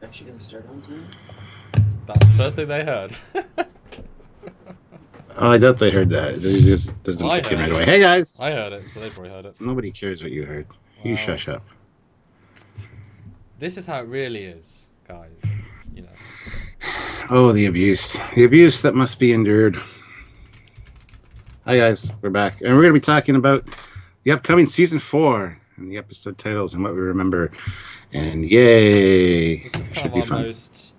Actually gonna start on time? That's the first thing they heard. Oh, I doubt they heard that. It just doesn't I kick in heard right it. away. Hey, guys! I heard it, so they probably heard it. Nobody cares what you heard. You Well, shush up. This is how it really is, guys. You know. Oh, the abuse. The abuse that must be endured. Hi, guys. We're back. And we're going to be talking about the upcoming Season 4 and the episode titles and what we remember. And yay! This is kind of our most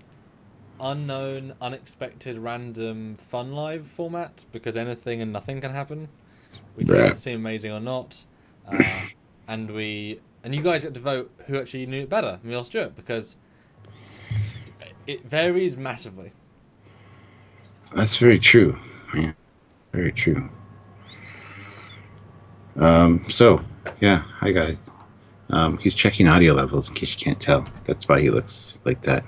unknown, unexpected, random, fun live format because anything and nothing can happen. We can either seem amazing or not. And you guys get to vote who actually knew it better, me or Stuart, because it varies massively. That's very true. Yeah, very true. So, yeah, hi guys. He's checking audio levels in case you can't tell. That's why he looks like that.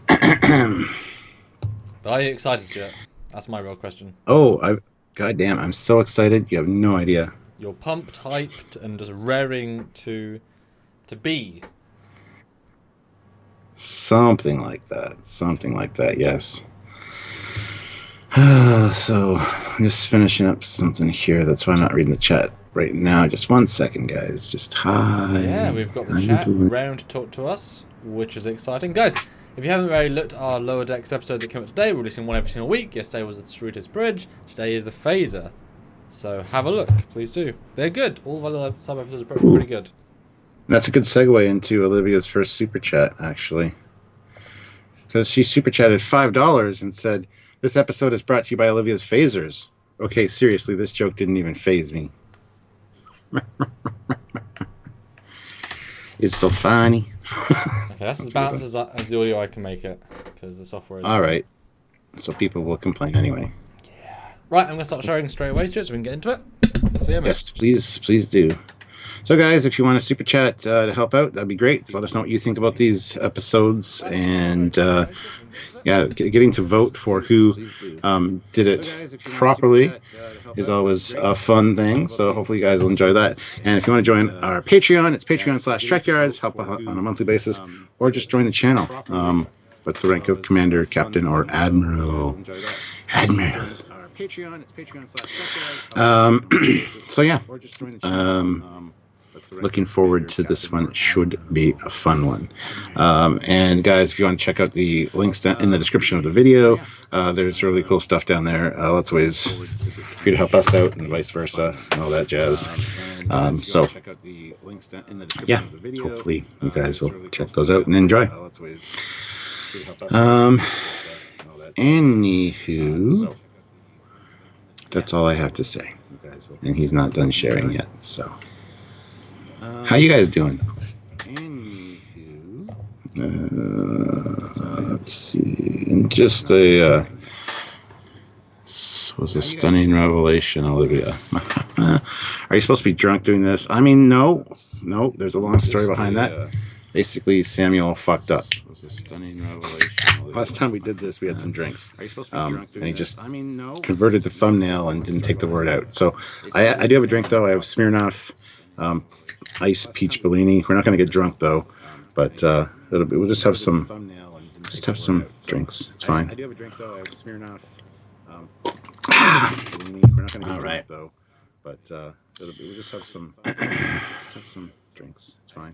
But are you excited, Stuart? That's my real question. Oh, goddamn, I'm so excited. You have no idea. You're pumped, hyped, and just raring to be. Something like that. Something like that, yes. So, I'm just finishing up something here. That's why I'm not reading the chat right now. Just 1 second, guys. Just hi. Yeah, we've got the chat round to talk to us, which is exciting. Guys, if you haven't already looked at our Lower Decks episode that came out today, we're releasing one every single week. Yesterday was the Cerritos Bridge. Today is the Phaser. So have a look, please do. They're good. All of our sub-episodes are pretty good. That's a good segue into Olivia's first super chat, actually. Because she super chatted $5 and said, "This episode is brought to you by Olivia's Phasers." Okay, seriously, this joke didn't even phase me. It's so funny. Okay, that's as balanced as the audio I can make it, because the software is... Alright. So people will complain anyway. Yeah. Right, I'm going to start sharing straight away, Stuart, so we can get into it. See you, yes, please do. So guys, if you want to super chat to help out, that'd be great. Let us know what you think about these episodes, and yeah, getting to vote for who did it properly is always a fun thing. So hopefully you guys will enjoy that. And if you want to join our Patreon, it's Patreon/Trekyards, help on a monthly basis, or just join the channel with the rank of Commander, Captain, or Admiral. So yeah, looking forward to this one. It should be a fun one. And guys, if you want to check out the links in the description of the video, there's really cool stuff down there. Lots of ways for you to help us out and vice versa and all that jazz. So yeah, hopefully you guys will check those out and enjoy. Anywho, that's all I have to say. And he's not done sharing yet, so. How you guys doing? Let's see. And just a was a stunning revelation, Olivia. Are you supposed to be drunk doing this? I mean, no. There's a long story behind that. Basically, Samuel fucked up. Last time we did this, we had some drinks. And he just converted the thumbnail and didn't take the word out. So I do have a drink though. I have Smirnoff. Ice peach Bellini. We're not going to get drunk though, but we'll just have some drinks. It's fine. I do have a drink though. I have Smirnoff. We're not going to get drunk though, but we'll just have some drinks. It's fine.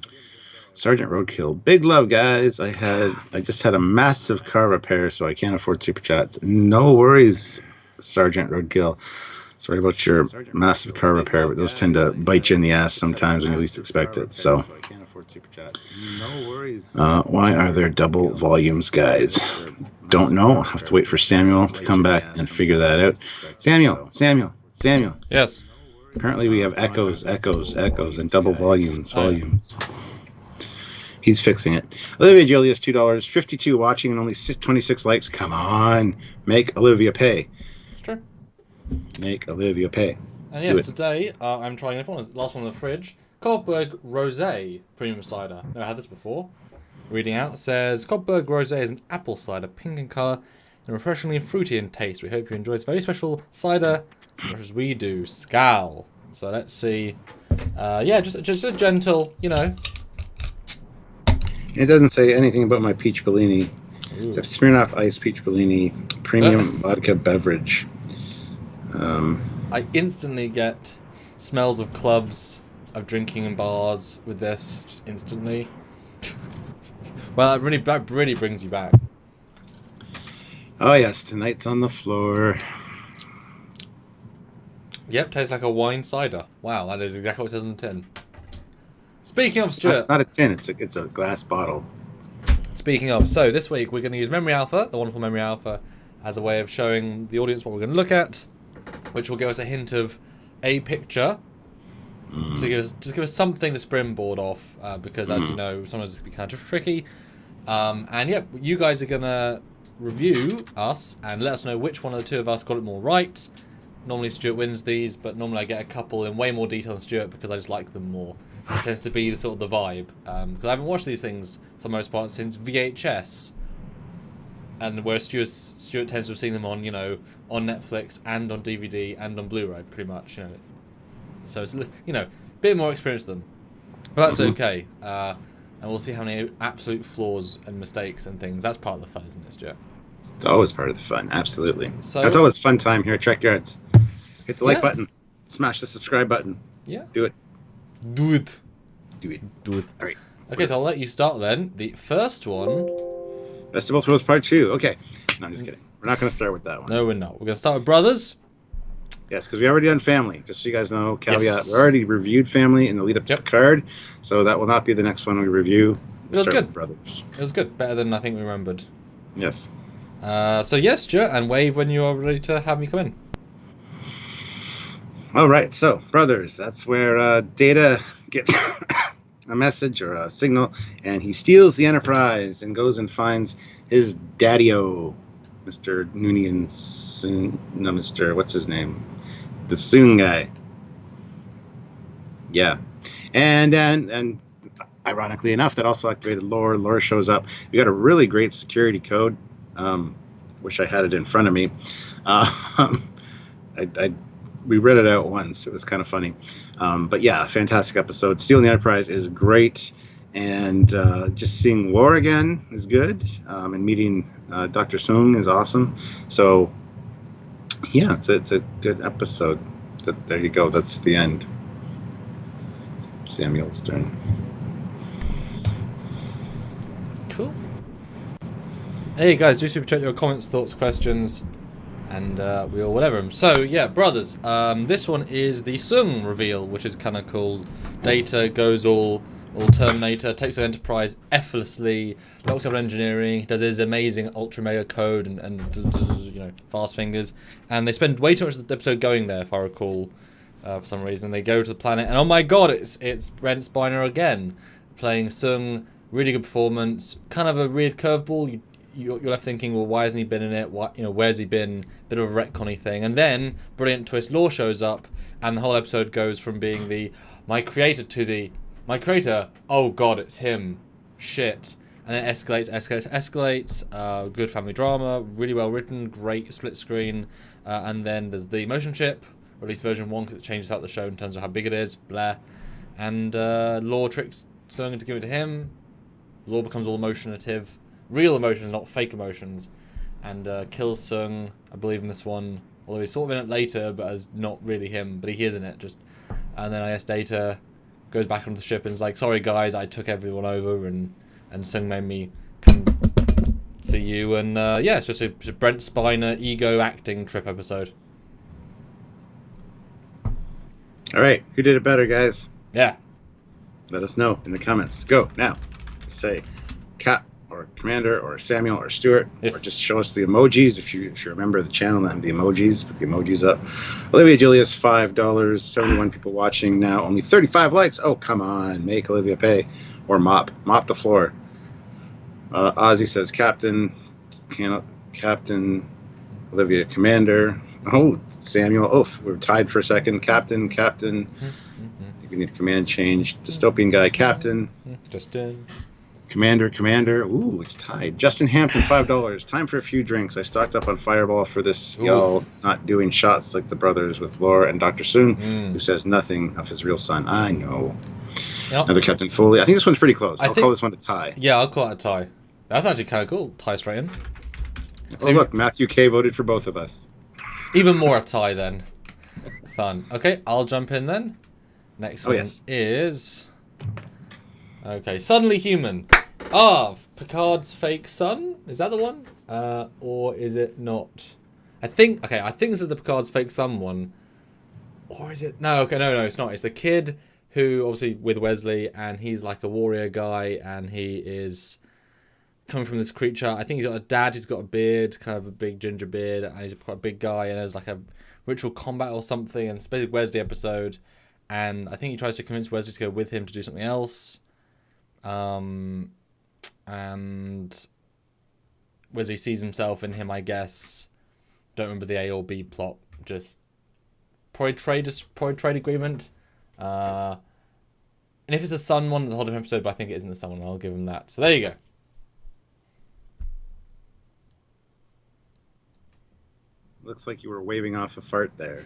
Sergeant Roadkill, big love, guys. I just had a massive car repair, so I can't afford super chats. No worries, Sergeant Roadkill. Sorry about your massive car repair, but those tend to bite you in the ass sometimes when you least expect it. So, why are there double volumes, guys? Don't know. I'll have to wait for Samuel to come back and figure that out. Samuel. Yes. Apparently we have echoes, and double volumes. He's fixing it. Olivia Julius, $2, 52 watching, and only 26 likes. Come on, make Olivia pay. It's true. Make Olivia pay. And yes, today I'm trying the last one in the fridge. Kopberg Rosé Premium Cider. Never had this before. Reading out says Kopberg Rosé is an apple cider, pink in colour and refreshingly fruity in taste. We hope you enjoy this very special cider, much as we do. Scowl. So let's see. Yeah, just a gentle, It doesn't say anything about my peach Bellini. Ooh. Smirnoff Ice Peach Bellini premium vodka beverage. I instantly get smells of clubs, of drinking in bars with this, just instantly. Well, that really brings you back. Oh yes, tonight's on the floor. Yep, tastes like a wine cider. Wow, that is exactly what it says on the tin. Speaking of, Stuart. Not a tin, it's a glass bottle. Speaking of, so this week we're going to use Memory Alpha, the wonderful Memory Alpha, as a way of showing the audience what we're going to look at, which will give us a hint of a picture. To give us something to springboard off, because as you know, sometimes it can be kind of tricky. And yeah, you guys are going to review us and let us know which one of the two of us got it more right. Normally Stuart wins these, but normally I get a couple in way more detail than Stuart because I just like them more. It tends to be sort of the vibe. Because I haven't watched these things for the most part since VHS. And where Stuart tends to have seen them on, on Netflix and on DVD and on Blu-ray, pretty much, So it's, a bit more experience than them. But that's okay. And we'll see how many absolute flaws and mistakes and things. That's part of the fun, isn't it, Stuart? It's always part of the fun, absolutely. So, that's always fun time here at Trekyards. Hit the like button. Smash the subscribe button. Yeah. Do it. Do it. Do it. Do it. All right. Okay, so I'll let you start then. The first one... Best of Both Worlds Part 2. Okay. No, I'm just kidding. We're not going to start with that one. No, we're not. We're going to start with Brothers. Yes, because we already done Family. Just so you guys know, caveat, Yes. we already reviewed Family in the lead up to Picard, so that will not be the next one we review. It was good. Brothers. It was good. Better than I think we remembered. Yes. So yes, Stuart, and wave when you are ready to have me come in. All right, so Brothers, that's where Data gets a message or a signal, and he steals the Enterprise and goes and finds his daddy-o, Mr. Noonien Soon. No, Mr. What's his name? The Soon guy. Yeah, and ironically enough, that also activated Lore. Lore shows up. We got a really great security code. Wish I had it in front of me. We read it out once. It was kind of funny. But yeah, fantastic episode. Stealing the Enterprise is great. And just seeing Lore again is good. And meeting Dr. Soong is awesome. So yeah, it's a good episode. There you go. That's the end. Samuel's turn. Cool. Hey guys, do super chat your comments, thoughts, questions, and we'll whatever them. So yeah, Brothers. This one is the Soong reveal, which is kind of cool. Data goes all Terminator, takes the Enterprise effortlessly, locks up on engineering, does his amazing ultra mega code and fast fingers, and they spend way too much of the episode going there, if I recall, for some reason. They go to the planet, and oh my god, it's Brent Spiner again playing Soong. Really good performance. Kind of a weird curveball. You're left thinking, well, why hasn't he been in it? Where's he been? Bit of a retconny thing, and then brilliant twist. Lore shows up, and the whole episode goes from being my creator to the my creator. Oh god, it's him. Shit. And then escalates. Good family drama, really well written, great split screen, and then there's the motion chip, or at least version 1, because it changes out the show in terms of how big it is. Blah. And Lore tricks Soong into giving it to him. Lore becomes all emotionative. Real emotions, not fake emotions. And kills Soong, I believe, in this one. Although he's sort of in it later, but as not really him. But he is in it, just. And then I guess Data goes back onto the ship and is like, sorry guys, I took everyone over, and Soong made me come see you. And yeah, it's just a Brent Spiner ego acting trip episode. All right, who did it better, guys? Yeah. Let us know in the comments. Go now. Just say Cap or Commander or Samuel or Stuart, yes. Or just show us the emojis if you remember the channel and the emojis. Put the emojis up. Olivia Julius, $5. 71 people watching now. Only 35 likes. Oh, come on, make Olivia pay or mop the floor. Ozzy says Captain Olivia Commander. Oh, Samuel. Oh, we're tied for a second. Captain. I think we need a command change. Dystopian guy, Captain. Justin. Commander. Ooh, it's tied. Justin Hampton, $5. Time for a few drinks. I stocked up on Fireball for this. Oof. Y'all not doing shots like the Brothers with Laura and Dr. Soong, who says nothing of his real son. I know. Yep. Another Captain Foley. I think this one's pretty close. I'll call this one a tie. Yeah, I'll call it a tie. That's actually kind of cool. Tie straight in. Oh, look, Matthew K voted for both of us. Even more a tie then. Fun. Okay, I'll jump in then. Next one is... Okay, Suddenly Human. Picard's fake son? Is that the one? Or is it not? I think this is the Picard's fake son one. Or is it? No, it's not. It's the kid who, obviously, with Wesley, and he's like a warrior guy, and he is coming from this creature. I think he's got a dad who's got a beard, kind of a big ginger beard, and he's quite a big guy, and there's like a ritual combat or something, and it's basically a Wesley episode, and I think he tries to convince Wesley to go with him to do something else. And Wesley sees himself in him, I guess. Don't remember the A or B plot, just probably trade agreement. And if it's a Sun one, it's a whole different episode, but I think it isn't the Sun one. I'll give him that. So there you go. Looks like you were waving off a fart there.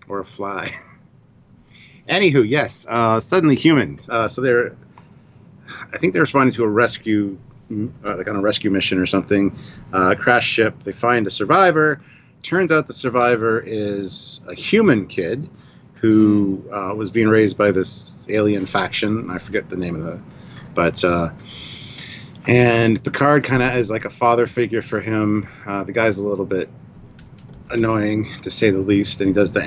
Or a fly. Anywho, yes. Suddenly Human. So I think they're responding to a rescue, like on a rescue mission or something. Crash ship. They find a survivor. Turns out the survivor is a human kid who was being raised by this alien faction. I forget the name of the... But... and Picard kind of is like a father figure for him. The guy's a little bit annoying, to say the least. And he does the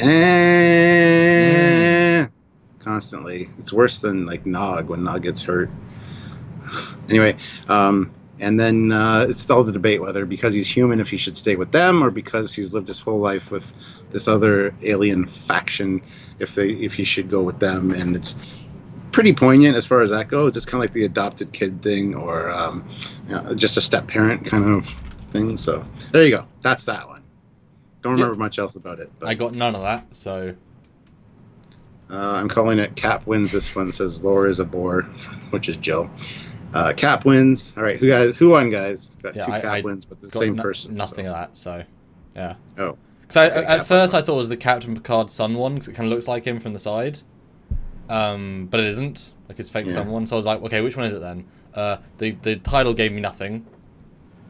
constantly. It's worse than like Nog when Nog gets hurt. Anyway, and then it's all the debate whether because he's human if he should stay with them or because he's lived his whole life with this other alien faction if he should go with them. And it's pretty poignant as far as that goes. It's kind of like the adopted kid thing or just a step parent kind of thing. So there you go. That's that one. Don't remember much else about it. But, I got none of that, so... I'm calling it Cap wins this one. Says Laura is a bore, which is Jill. Cap wins. All right, who won, guys? Got two Cap wins, but the same person. Nothing of that, so yeah. Oh. Because at first I thought it was the Captain Picard's son one, because it kind of looks like him from the side. But it isn't, like his fake son one. So I was like, okay, which one is it then? The title gave me nothing.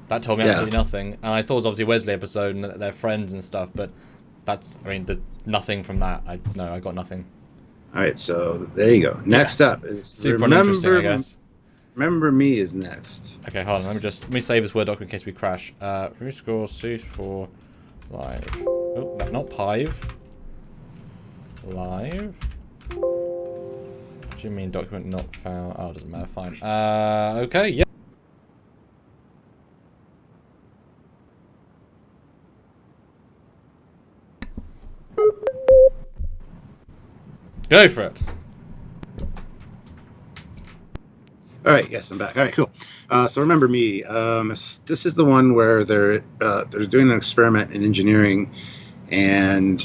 That told me absolutely nothing. And I thought it was obviously a Wesley episode and that they're friends and stuff, but there's nothing from that. I got nothing. All right, so there you go. Next up is super uninteresting, I guess. Remember Me is next. Okay, hold on. Let me save this Word document in case we crash. Rescore C4 live. Oh, not Pive. Live. What do you mean document not found? Oh, it doesn't matter. Fine. Okay, yeah. Go for it. All right, yes, I'm back. All right, cool. So Remember Me. This is the one where they're doing an experiment in engineering, and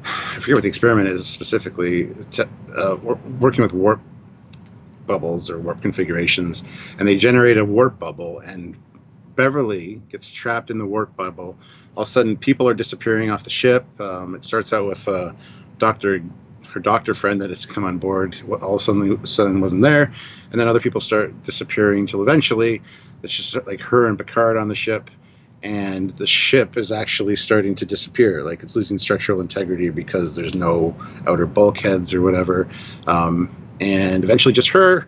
I forget what the experiment is specifically. Working with warp bubbles or warp configurations, and they generate a warp bubble, and Beverly gets trapped in the warp bubble. All of a sudden, people are disappearing off the ship. It starts out with her doctor friend that had come on board. All of a sudden wasn't there, and then other people start disappearing until eventually it's just like her and Picard on the ship, and the ship is actually starting to disappear. Like it's losing structural integrity because there's no outer bulkheads or whatever, and eventually just her,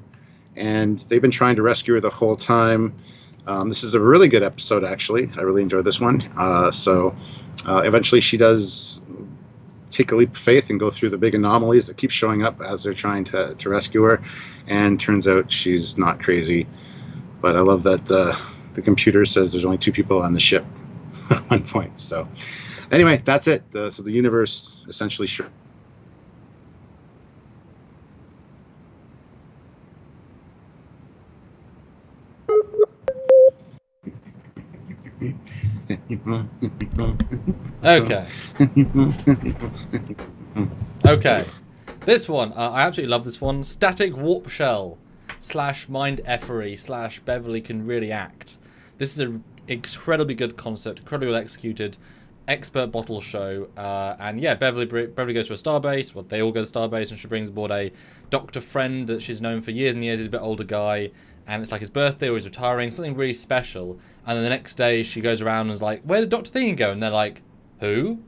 and they've been trying to rescue her the whole time. This is a really good episode, actually. I really enjoyed this one. So eventually she does take a leap of faith and go through the big anomalies that keep showing up as they're trying to rescue her, and turns out she's not crazy. But I love that the computer says there's only 2 people on the ship at one point. So anyway, that's it. So the universe essentially Okay. Okay. This one, I absolutely love this one. Static Warp Shell / Mind Effery / Beverly Can Really Act. This is an incredibly good concept, incredibly well executed. expert bottle show, and yeah, Beverly goes to a starbase. Well, they all go to the starbase, and she brings aboard a doctor friend that she's known for years and years. He's a bit older guy, and it's like his birthday or he's retiring, something really special. And then the next day, she goes around and is like, "Where did Doctor Thingy go?" And they're like, "Who?"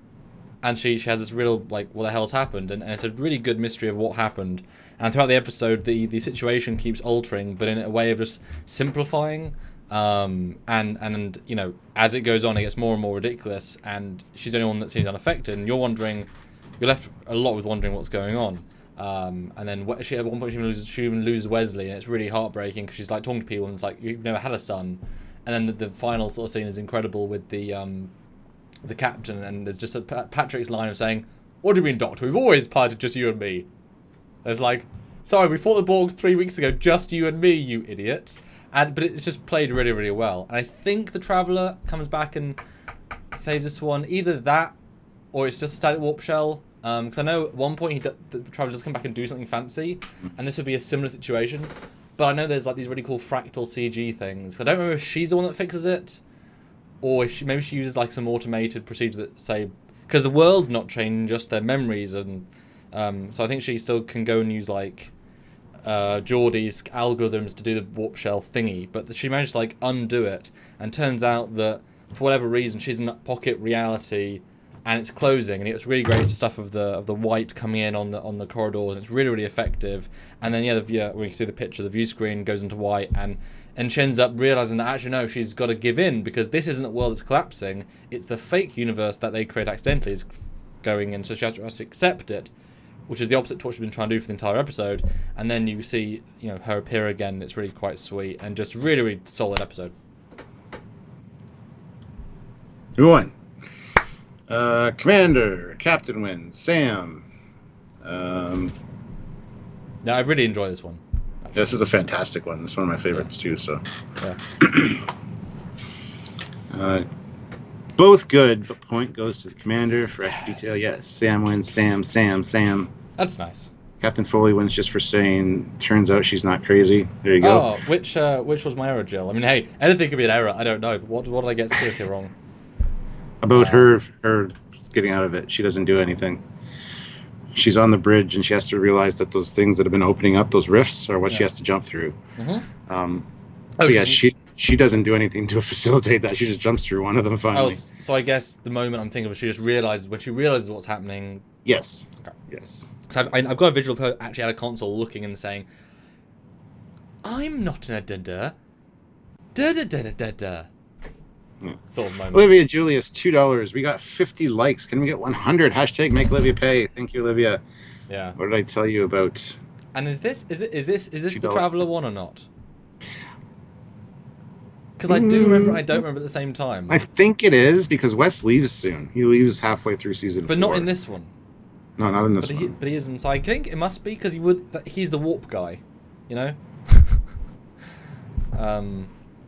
And she has this real, like, what the hell's happened? And it's a really good mystery of what happened. And throughout the episode, the situation keeps altering, but in a way of just simplifying. And you know, as it goes on, it gets more and more ridiculous. And she's the only one that seems unaffected. And you're left a lot with wondering what's going on. And then at one point she even loses Wesley, and it's really heartbreaking because she's like talking to people, and it's like, you've never had a son. And then the final sort of scene is incredible with the captain, and there's just Patrick's line of saying, "What do you mean, Doctor? We've always piloted just you and me." And it's like, sorry, we fought the Borg 3 weeks ago, just you and me, you idiot. But it's just played really, really well. And I think the Traveller comes back and saves this one. Either that, or it's just a static warp shell. Because I know at one point the Traveller does come back and do something fancy, and this would be a similar situation. But I know there's like these really cool fractal CG things. I don't remember if she's the one that fixes it, or if maybe she uses like some automated procedure that say, because the world's not changing, just their memories, and so I think she still can go and use like Geordie's algorithms to do the warp shell thingy, but she managed to like undo it, and turns out that for whatever reason she's in pocket reality, and it's closing, and it's really great stuff of the white coming in on the corridors, and it's really, really effective. And then when you see the picture, the view screen goes into white, and she ends up realizing that actually no, she's got to give in, because this isn't the world that's collapsing, it's the fake universe that they create accidentally is going in, so she has to accept it, which is the opposite to what she's been trying to do for the entire episode. And then you see, you know, her appear again. It's really quite sweet, and just really, really solid episode. Who won? Commander, Captain wins. Sam. No, I really enjoy this one. This is a fantastic one. This is one of my favorites too. So, both good, but point goes to the Commander for extra detail. Yes, Sam wins. Sam. That's nice. Captain Foley wins just for saying, turns out she's not crazy. There you go. Oh, which was my error, Jill? I mean, hey, anything could be an error. I don't know. But what did I get seriously wrong? About her getting out of it. She doesn't do anything. She's on the bridge, and she has to realize that those things that have been opening up, those rifts, are what she has to jump through. Mm-hmm. She doesn't do anything to facilitate that. She just jumps through one of them finally. Oh, so I guess the moment I'm thinking of, she just realizes, when she realizes what's happening. Yes. Okay. Yes. So I've got a visual of her actually at a console looking and saying, "I'm not in a da-da. Da-da-da-da-da-da." Sort of moment. Olivia Julius, $2. We got 50 likes. Can we get 100? Hashtag make Olivia pay. Thank you, Olivia. Yeah. What did I tell you about? And is this the Traveller one or not? Because I do remember, I don't remember at the same time. I think it is, because Wes leaves soon. He leaves halfway through season 4. But not in this one. No, not in this one. But he isn't. So I think it must be because he's the warp guy, you know.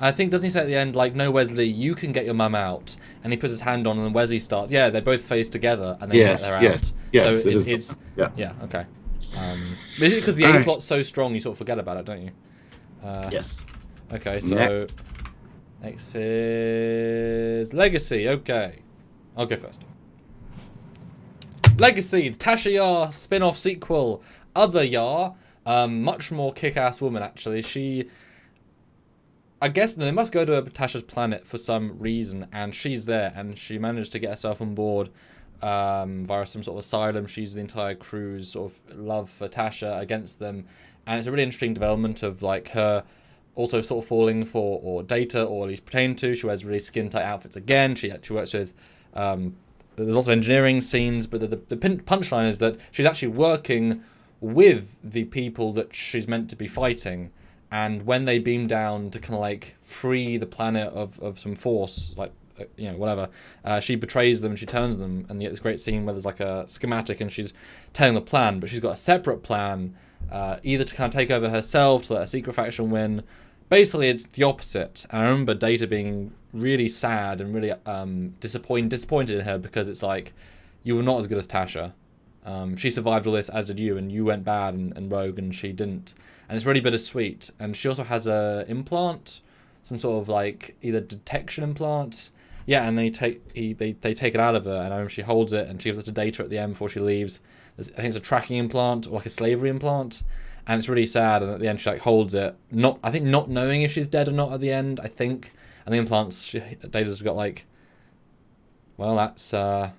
I think, doesn't he say at the end, like, "No, Wesley, you can get your mum out," and he puts his hand on, and then Wesley starts. Yeah, they both face together, and they get their out. Yes. So it's yeah, okay. Is it because the A plot's so strong, you sort of forget about it, don't you? Yes. Okay, so next is Legacy. Okay, I'll go first. Legacy, the Tasha Yar spin-off sequel. Other Yar, much more kick-ass woman, actually. I guess they must go to Tasha's planet for some reason, and she's there, and she managed to get herself on board via some sort of asylum. She's the entire crew's sort of love for Tasha against them, and it's a really interesting development of like her also sort of falling for or Data, or at least pretending to. She wears really skin-tight outfits again. She actually works with there's lots of engineering scenes, but the punchline is that she's actually working with the people that she's meant to be fighting. And when they beam down to kind of like free the planet of some force, like, you know, whatever, she betrays them, she turns them, and you get this great scene where there's like a schematic and she's telling the plan, but she's got a separate plan, either to kind of take over herself, to let a secret faction win. Basically, it's the opposite. And I remember Data being really sad and really disappointed in her, because it's like, you were not as good as Tasha. She survived all this, as did you, and you went bad and rogue, and she didn't. And it's really bittersweet. And she also has a implant, some sort of like either detection implant. Yeah, and they take it out of her, and I remember she holds it, and she gives it to Data at the end before she leaves. I think it's a tracking implant or like a slavery implant, and it's really sad. And at the end, she like holds it, not knowing if she's dead or not at the end. I think, and the implants, Data's got like, well, that's her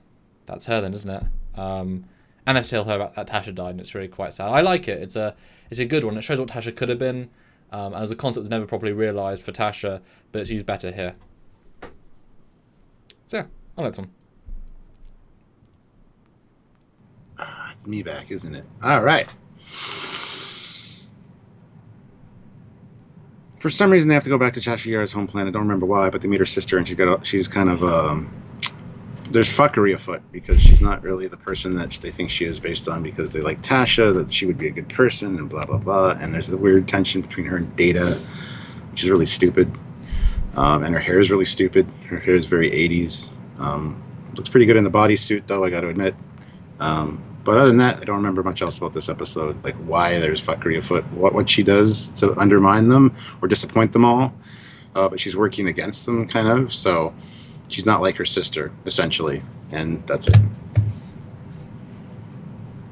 then, isn't it? And they tell her about that Tasha died, and it's really quite sad. I like it. It's a good one. It shows what Tasha could have been, and as a concept that's never properly realised for Tasha, but it's used better here. So yeah, I like this one. It's me back, isn't it? All right. For some reason, they have to go back to Trekyards' home planet. I don't remember why, but they meet her sister, and she's kind of there's fuckery afoot because she's not really the person that they think she is based on because they like Tasha, that she would be a good person, and blah blah blah. And there's the weird tension between her and Data, which is really stupid. And her hair is really stupid. Her hair is very 80s. Looks pretty good in the bodysuit, though, I got to admit. But other than that, I don't remember much else about this episode, like why there's fuckery afoot, what she does to undermine them or disappoint them all. But she's working against them, kind of. So she's not like her sister, essentially. And that's it.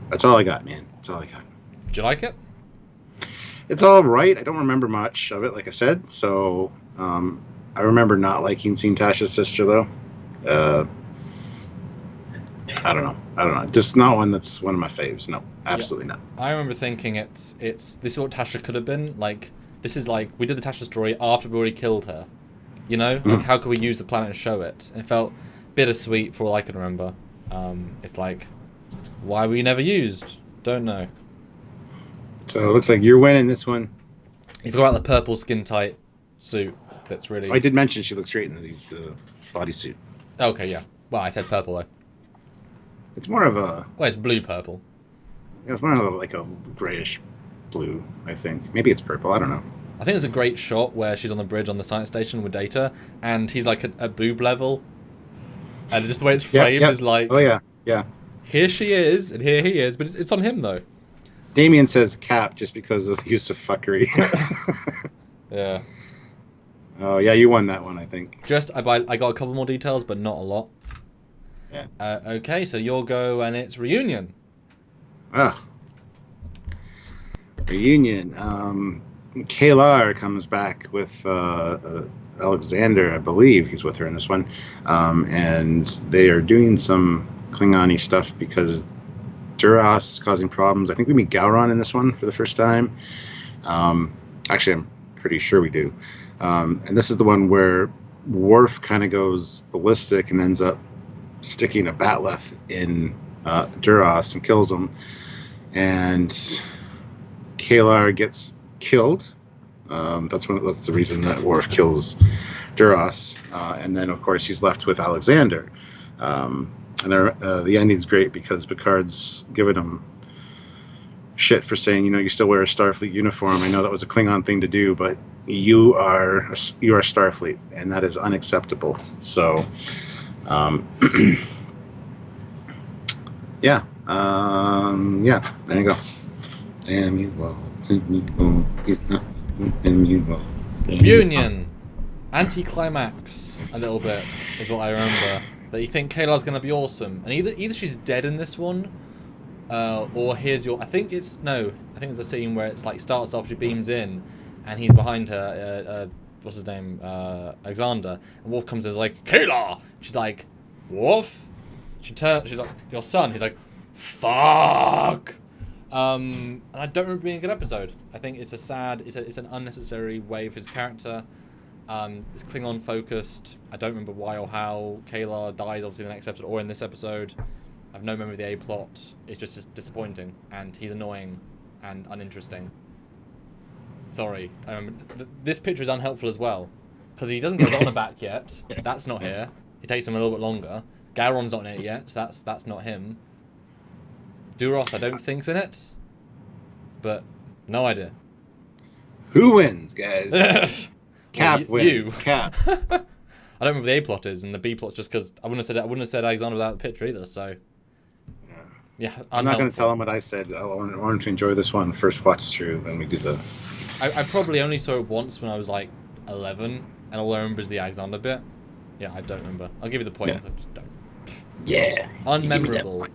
That's all I got, man. That's all I got. Did you like it? It's all right. I don't remember much of it, like I said. So I remember not liking seeing Tasha's sister, though. I don't know. Just not one that's one of my faves. No, absolutely not. I remember thinking it's this is what Tasha could have been. Like, this is like, we did the Tasha story after we already killed her. You know? Like, how could we use the planet and show it? It felt bittersweet for all I can remember. It's like, why were you never used? Don't know. So it looks like you're winning this one. You forgot about the purple skin-tight suit. That's really... I did mention she looks great in the bodysuit. Okay, yeah. Well, I said purple, though. It's more of a... Well, it's blue-purple. Yeah, it's more of like a grayish blue, I think. Maybe it's purple, I don't know. I think there's a great shot where she's on the bridge on the science station with Data, and he's like at boob level. And just the way it's framed is like... Oh, yeah, yeah. Here she is, and here he is, but it's on him, though. Damien says cap just because of the use of fuckery. Yeah. Oh, yeah, you won that one, I think. I got a couple more details, but not a lot. Yeah. Okay, so your go, and it's reunion. Ah. Reunion. Kaylar comes back with Alexander, I believe he's with her in this one. And they are doing some Klingon-y stuff because Duras is causing problems. I think we meet Gowron in this one for the first time. Actually, I'm pretty sure we do. And this is the one where Worf kind of goes ballistic and ends up sticking a batleth in Duras and kills him. And Kaylar gets killed. That's the reason that Worf kills Duras. And then, of course, he's left with Alexander. And the ending's great because Picard's giving him shit for saying, you still wear a Starfleet uniform. I know that was a Klingon thing to do, but you are Starfleet, and that is unacceptable. So, yeah, there you go. Damn you, well, Union, anti-climax, a little bit is what I remember. That you think Kaylar's gonna be awesome, and either she's dead in this one, or here's your. I think it's a scene where it's like starts off, she beams in, and he's behind her. What's his name? Alexander. And Worf comes in and is like, Kaylar. She's like, Worf. She's like, your son. He's like, fuck. And I don't remember being a good episode. I think it's it's an unnecessary way for his character. It's Klingon focused. I don't remember why or how Kaylar dies, obviously, in the next episode or in this episode. I have no memory of the A plot. It's just disappointing, and he's annoying and uninteresting. Sorry. I remember this picture is unhelpful as well, because he doesn't get his honor back yet. That's not here. It takes him a little bit longer. Gowron's not in it yet, so that's not him. Duras, I don't think's in it, but no idea. Who wins, guys? Cap wins. You. Cap. I don't remember what the A plot is, and the B plot's just because I wouldn't have said Alexander without the picture either. So yeah, I'm not going to tell him what I said. I wanted to enjoy this one first watch through, and we do the. I probably only saw it once when I was like 11, and all I remember is the Alexander bit. Yeah, I don't remember. I'll give you the point. Yeah. I just don't. Yeah. Unmemorable.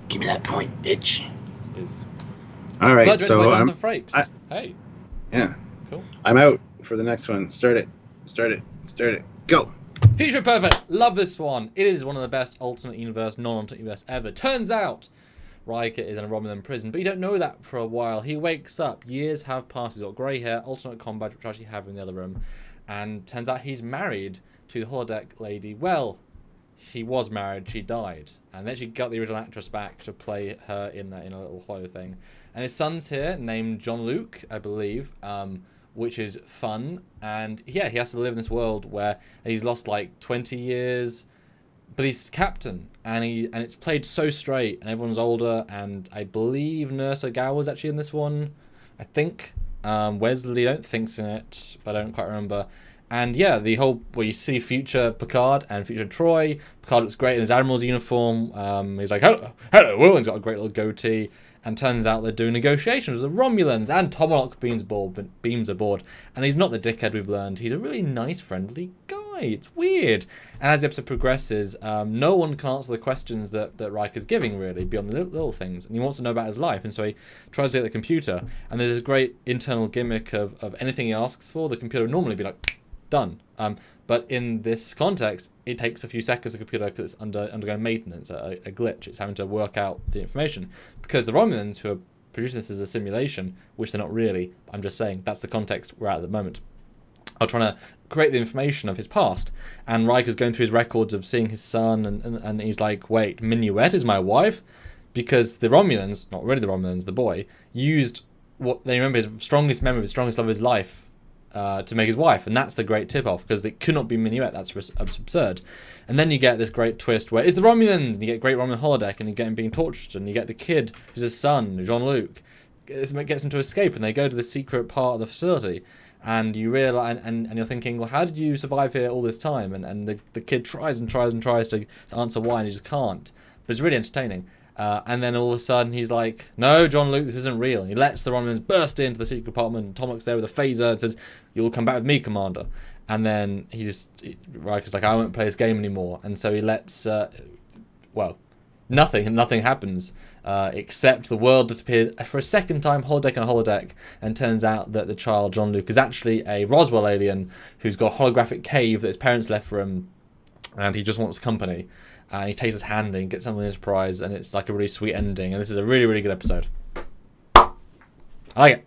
Give me that point, bitch. Is. All right, Graduated so by Jonathan Frakes. Hey. Yeah. Cool. I'm out for the next one. Start it. Go. Future Perfect. Love this one. It is one of the best alternate universe, non-alternate universe ever. Turns out Riker is in a Romulan prison, but you don't know that for a while. He wakes up. Years have passed. He's got grey hair, alternate combat, which I actually have in the other room. And turns out he's married to the holodeck lady. Well, she was married. She died. And then she got the original actress back to play her in a little holo thing. And his son's here, named Jean-Luc, I believe, which is fun. And yeah, he has to live in this world where he's lost like 20 years, but he's captain, and it's played so straight, and everyone's older, and I believe Nurse Ogawa's actually in this one, I think. Wesley, I don't think's in it, but I don't quite remember. And yeah, the whole where you see future Picard and future Troy. Picard looks great in his admiral's uniform. He's like, hello, Will, and he's got a great little goatee. And turns out they're doing negotiations with the Romulans, and Tomalak beams aboard. And he's not the dickhead we've learned. He's a really nice, friendly guy. It's weird. And as the episode progresses, no one can answer the questions that Riker's giving, really, beyond the little things. And he wants to know about his life, and so he tries to get the computer. And there's a great internal gimmick of anything he asks for, the computer would normally be like, done. But in this context, it takes a few seconds of the computer because it's undergoing maintenance, a glitch. It's having to work out the information. Because the Romulans, who are producing this as a simulation, which they're not really, I'm just saying, that's the context we're at the moment, are trying to create the information of his past. And Riker's going through his records of seeing his son, and he's like, wait, Minuet is my wife? Because the Romulans, not really the Romulans, the boy, used what they remember his strongest memory, his strongest love of his life, to make his wife, and that's the great tip-off, because it could not be Minuet. That's absurd. And then you get this great twist where it's the Romulans, and you get great Romulan holodeck, and you get him being tortured, and you get the kid who's his son, Jean-Luc, gets him to escape, and they go to the secret part of the facility, and you realize, and you're thinking, well, how did you survive here all this time? And the kid tries to answer why, and he just can't. But it's really entertaining. And then all of a sudden he's like, no, Jean-Luc, this isn't real. And he lets the Romulans burst into the secret compartment, and Tomak's there with a phaser and says, you'll come back with me, Commander. And then Riker's like, I won't play this game anymore. And so he lets, nothing happens, except the world disappears for a second time, holodeck and holodeck, and turns out that the child, Jean-Luc, is actually a Roswell alien who's got a holographic cave that his parents left for him, and he just wants company. And he takes his hand and gets something as a prize, and it's like a really sweet ending. And this is a really, really good episode. I like it.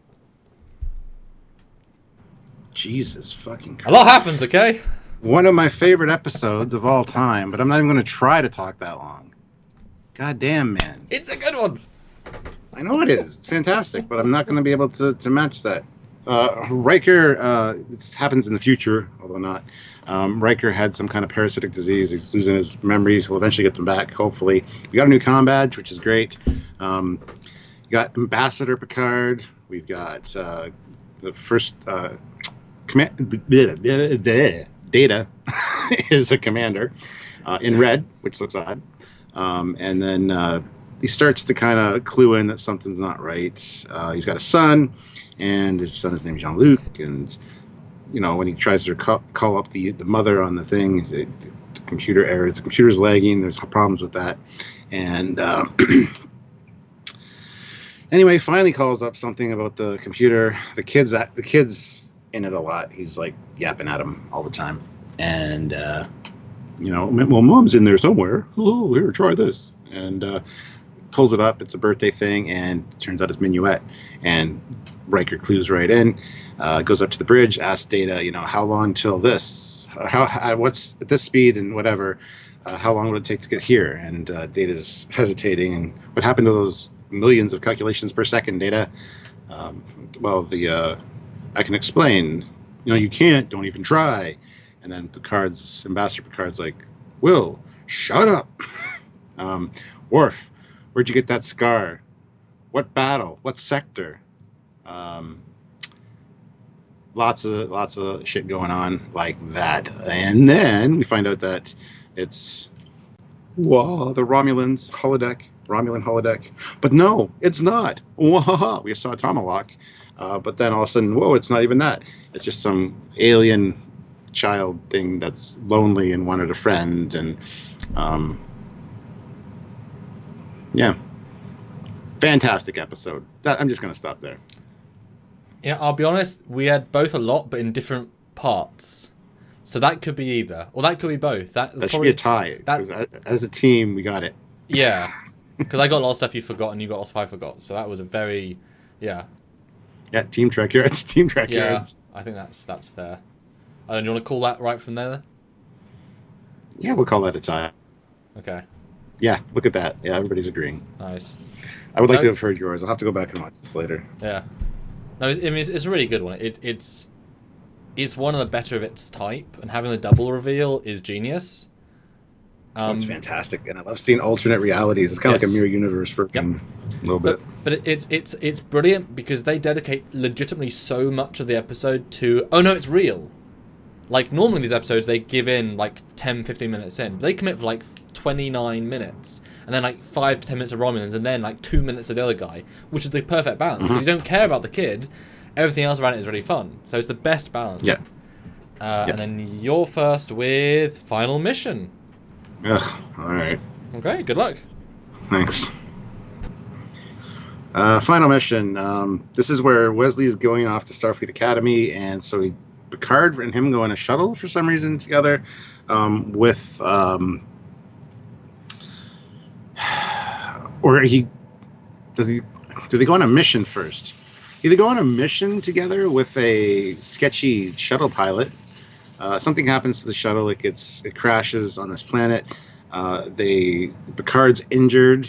Jesus fucking Christ. A lot happens, okay? One of my favorite episodes of all time, but I'm not even going to try to talk that long. God damn, man. It's a good one. I know it is. It's fantastic, but I'm not going to be able to match that. Riker, this happens in the future, although not. Riker had some kind of parasitic disease. He's losing his memories. He'll eventually get them back, hopefully. We got a new comm badge, which is great. You got Ambassador Picard. We've got the first Data is a commander in red, which looks odd. And then he starts to kind of clue in that something's not right. He's got a son, and his son is named Jean-Luc, and you know, when he tries to call up the mother on the thing, the computer errors. The computer's lagging. There's problems with that, and anyway, finally calls up something about the computer. The kid's in it a lot. He's like yapping at him all the time, and you know, well, mom's in there somewhere. Oh, here, try this, and pulls it up. It's a birthday thing, and it turns out it's Minuet, and Riker clues right in. Goes up to the bridge, asks Data, you know, how long till this? What's at this speed and whatever? How long would it take to get here? And Data's hesitating. And what happened to those millions of calculations per second, Data? I can explain. You know, you can't. Don't even try. And then Ambassador Picard's like, Will, shut up. Worf, where'd you get that scar? What battle? What sector? Lots of shit going on like that. And then we find out that it's the Romulan holodeck. But no, it's not. We saw Tomalak. But then all of a sudden, whoa, it's not even that. It's just some alien child thing that's lonely and wanted a friend, and yeah, fantastic episode. I'm just gonna stop there. Yeah, I'll be honest, we had both a lot, but in different parts. So that could be either, or that could be both. That should be a tie. Because as a team, we got it. Yeah, because I got a lot of stuff you forgot, and you got a lot of stuff I forgot. So that was a very, yeah. Yeah, Team Trekyards, Team Trekyards. Yeah, I think that's fair. Do you want to call that right from there? Yeah, we'll call that a tie. Okay. Yeah, look at that. Yeah, everybody's agreeing. Nice. I would like to have heard yours. I'll have to go back and watch this later. Yeah. No, it's a really good one. It's one of the better of its type, and having the double reveal is genius. It's fantastic, and I love seeing alternate realities. It's kind of like a mirror universe for a little bit. But it's brilliant because they dedicate legitimately so much of the episode to, oh no, it's real. Like, normally these episodes, they give in like 10, 15 minutes in. They commit for like 29 minutes. And then like 5 to 10 minutes of Romulans, and then like 2 minutes of the other guy, which is the perfect balance. If you don't care about the kid, everything else around it is really fun. So it's the best balance. Yeah. And then you're first with Final Mission. Ugh, alright. Okay, good luck. Thanks. Final Mission. This is where Wesley is going off to Starfleet Academy, and so Picard and him go in a shuttle for some reason together with... Or do they go on a mission first? Either go on a mission together with a sketchy shuttle pilot. Something happens to the shuttle. It crashes on this planet. Picard's injured,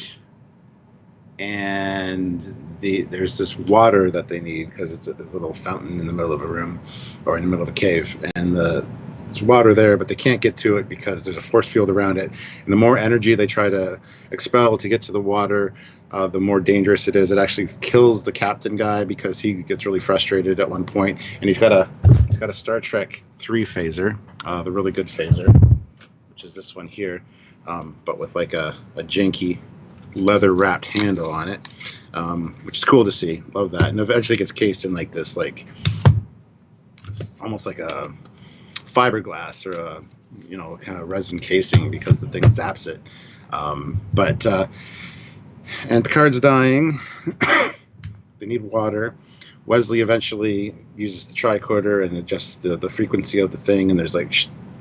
and there's this water that they need because it's a little fountain in the middle of a room, or in the middle of a cave, and there's water there, but they can't get to it because there's a force field around it. And the more energy they try to expel to get to the water, the more dangerous it is. It actually kills the captain guy because he gets really frustrated at one point. And he's got a Star Trek 3 phaser, the really good phaser, which is this one here, but with like a janky leather-wrapped handle on it, which is cool to see. Love that. And eventually gets cased in like this, like it's almost like a fiberglass or a kind of resin casing because the thing zaps it. And Picard's dying. They need water. Wesley eventually uses the tricorder and adjusts the frequency of the thing, and there's like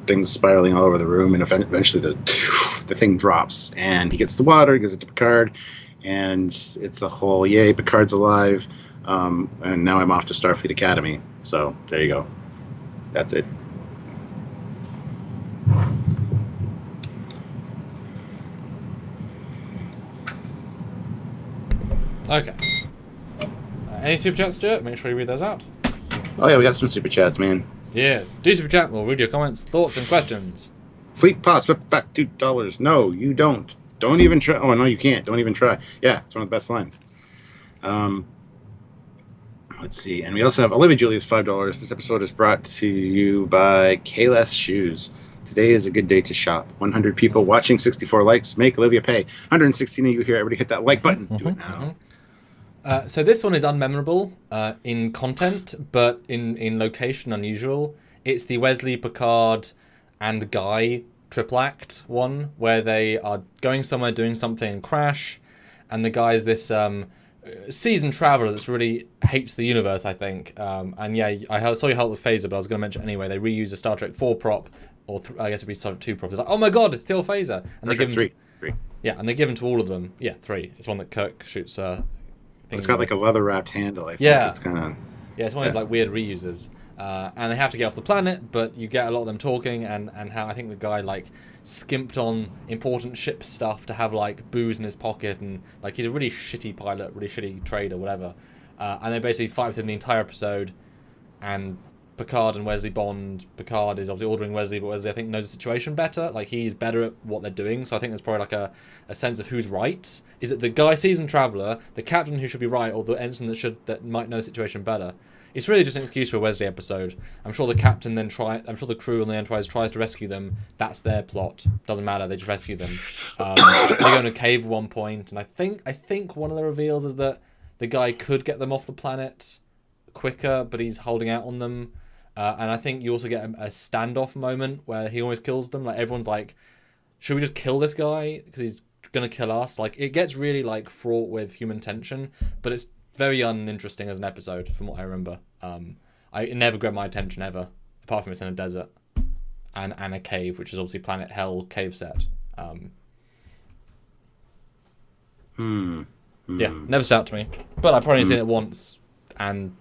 things spiraling all over the room, and eventually the thing drops, and he gets the water, gives it to Picard, and it's a whole yay, Picard's alive, and now I'm off to Starfleet Academy. So there you go. That's it. Okay. Any super chats, Stuart? Make sure you read those out. Oh yeah, we got some super chats, man. Yes. Do super chat. We'll read your comments, thoughts, and questions. Fleet Pass, back $2. No, you don't. Don't even try. Oh no, you can't. Don't even try. Yeah, it's one of the best lines. Let's see, and we also have Olivia Julius $5. This episode is brought to you by Kayless Shoes. Today is a good day to shop. 100 people watching, 64 likes. Make Olivia pay. 116 of you here. Everybody hit that like button. Do it now. So this one is unmemorable in content, but in location unusual. It's the Wesley, Picard, and Guy triple act one, where they are going somewhere, doing something, and crash, and the guy is this seasoned traveler that's really hates the universe, I think. And yeah, I saw you help with phaser, but I was going to mention anyway. They reuse a Star Trek 4 prop, or I guess it'd be Star Trek 2 prop. It's like, oh my god, it's the old phaser, and they give him three. Yeah, and they give him to all of them. Yeah, 3. It's one that Kirk shoots. It's got like a leather wrapped handle. I think. Yeah, it's kind of. Yeah, it's one of those like weird reuses. And they have to get off the planet, but you get a lot of them talking, and how I think the guy like skimped on important ship stuff to have like booze in his pocket, and like he's a really shitty pilot, really shitty trader, whatever. And they basically fight with him the entire episode, and Picard and Wesley bond. Picard is obviously ordering Wesley, but Wesley I think knows the situation better. Like he's better at what they're doing, so I think there's probably like a sense of who's right. Is it the guy seasoned traveller, the captain who should be right, or the ensign that might know the situation better? It's really just an excuse for a Wesley episode. I'm sure the captain I'm sure the crew on the Enterprise tries to rescue them. That's their plot. Doesn't matter. They just rescue them. They go in a cave at one point, and I think one of the reveals is that the guy could get them off the planet quicker, but he's holding out on them. And I think you also get a standoff moment where he always kills them. Like, everyone's like, should we just kill this guy because he's gonna kill us? Like, it gets really like fraught with human tension, but it's very uninteresting as an episode from what I remember. It never grabbed my attention ever, apart from it's in a desert and a cave, which is obviously Planet Hell cave set. Yeah, never stood out to me, but I've probably seen it once, and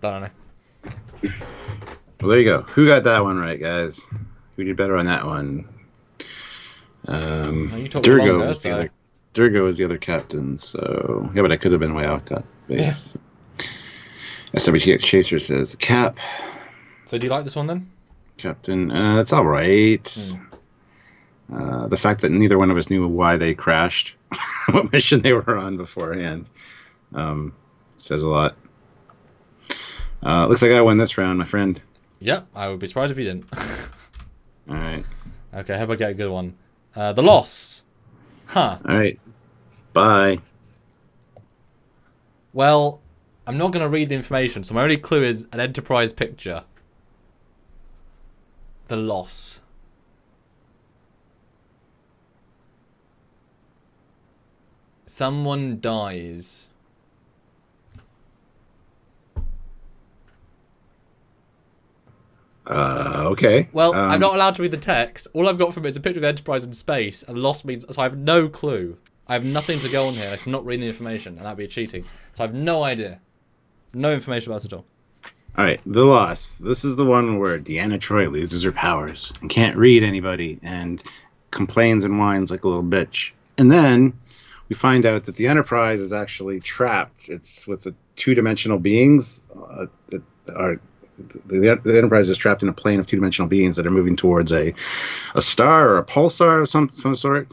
I don't know. Well, there you go. Who got that one right, guys? Who did better on that one? Durgo was the other captain, so yeah, but I could have been way out that base. Yeah. SWT Chaser says Cap. So do you like this one then? Captain, it's all right. The fact that neither one of us knew why they crashed, what mission they were on beforehand, says a lot. Looks like I won this round, my friend. Yep, I would be surprised if you didn't. All right. Okay, how about I get a good one? The Loss. Huh. All right. Bye. Well, I'm not going to read the information, so my only clue is an Enterprise picture. The Loss. Someone dies. Okay. Well, I'm not allowed to read the text. All I've got from it is a picture of the Enterprise in space, and Lost means... So I have no clue. I have nothing to go on here. I cannot read the information, and that'd be cheating. So I have no idea. No information about it at all. All right, The Lost. This is the one where Deanna Troi loses her powers and can't read anybody and complains and whines like a little bitch. And then we find out that the Enterprise is actually trapped. It's with the two-dimensional beings that are... The Enterprise is trapped in a plane of two-dimensional beings that are moving towards a star or a pulsar of some sort.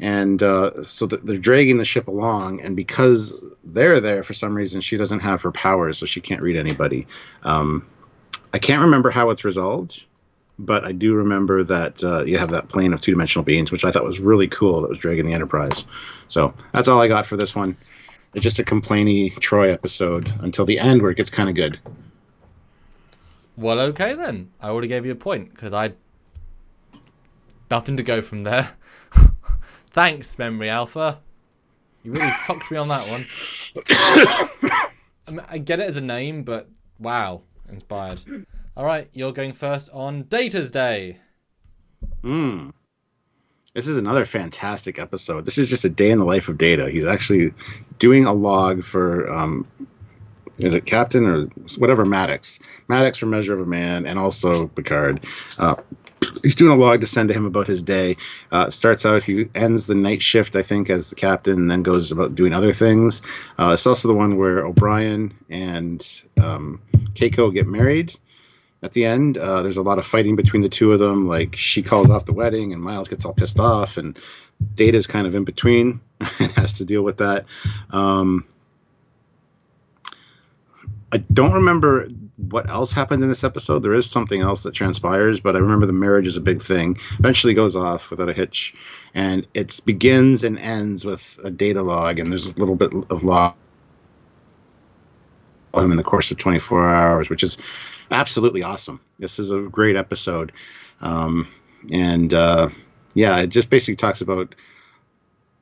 And so they're dragging the ship along. And because they're there, for some reason, she doesn't have her powers, so she can't read anybody. I can't remember how it's resolved, but I do remember that you have that plane of two-dimensional beings, which I thought was really cool that was dragging the Enterprise. So that's all I got for this one. It's just a complainy Troy episode until the end where it gets kind of good. Well, okay then. I already gave you a point, because I... Nothing to go from there. Thanks, Memory Alpha. You really fucked me on that one. I get it as a name, but wow. Inspired. Alright, you're going first on Data's Day. This is another fantastic episode. This is just a day in the life of Data. He's actually doing a log for... is it Captain or whatever, Maddox for Measure of a Man, and also Picard. He's doing a log to send to him about his day. Starts out, he ends the night shift, I think, as the captain, and then goes about doing other things. It's also the one where O'Brien and Keiko get married at the end. There's a lot of fighting between the two of them. Like, she calls off the wedding, and Miles gets all pissed off, and Data's kind of in between and has to deal with that. I don't remember what else happened in this episode. There is something else that transpires, but I remember the marriage is a big thing. Eventually goes off without a hitch, and it begins and ends with a data log, and there's a little bit of log in the course of 24 hours, which is absolutely awesome. This is a great episode. Yeah, it just basically talks about...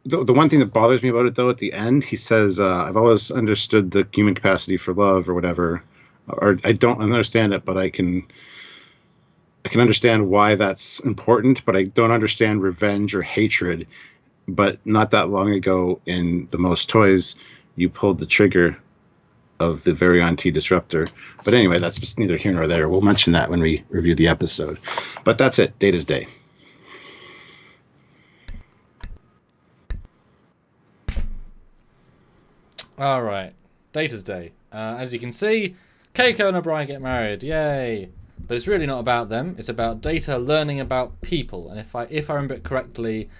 The one thing that bothers me about it, though, at the end, he says, I've always understood the human capacity for love or whatever, or I don't understand it, but I can understand why that's important, but I don't understand revenge or hatred. But not that long ago in The Most Toys, you pulled the trigger of the Varion T disruptor. But anyway, that's just neither here nor there. We'll mention that when we review the episode. But that's it. Data's Day. Alright, Data's Day. As you can see, Keiko and O'Brien get married, yay! But it's really not about them, it's about Data learning about people. And if I remember it correctly,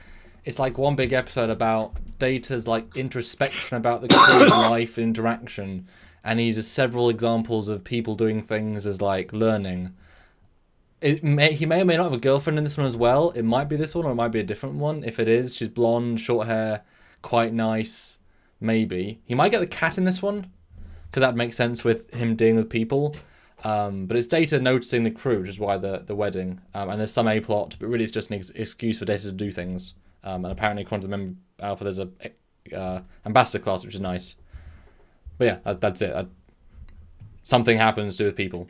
it's like one big episode about Data's like introspection about the crew's life and interaction. And he uses several examples of people doing things as like learning. He may or may not have a girlfriend in this one as well. It might be this one or it might be a different one. If it is, she's blonde, short hair, quite nice. Maybe. He might get the cat in this one, because that makes sense with him dealing with people. But it's Data noticing the crew, which is why the wedding. And there's some A plot, but really it's just an excuse for Data to do things. And apparently, according to the member alpha, there's a ambassador class, which is nice. But yeah, that's it. Something happens to do with people.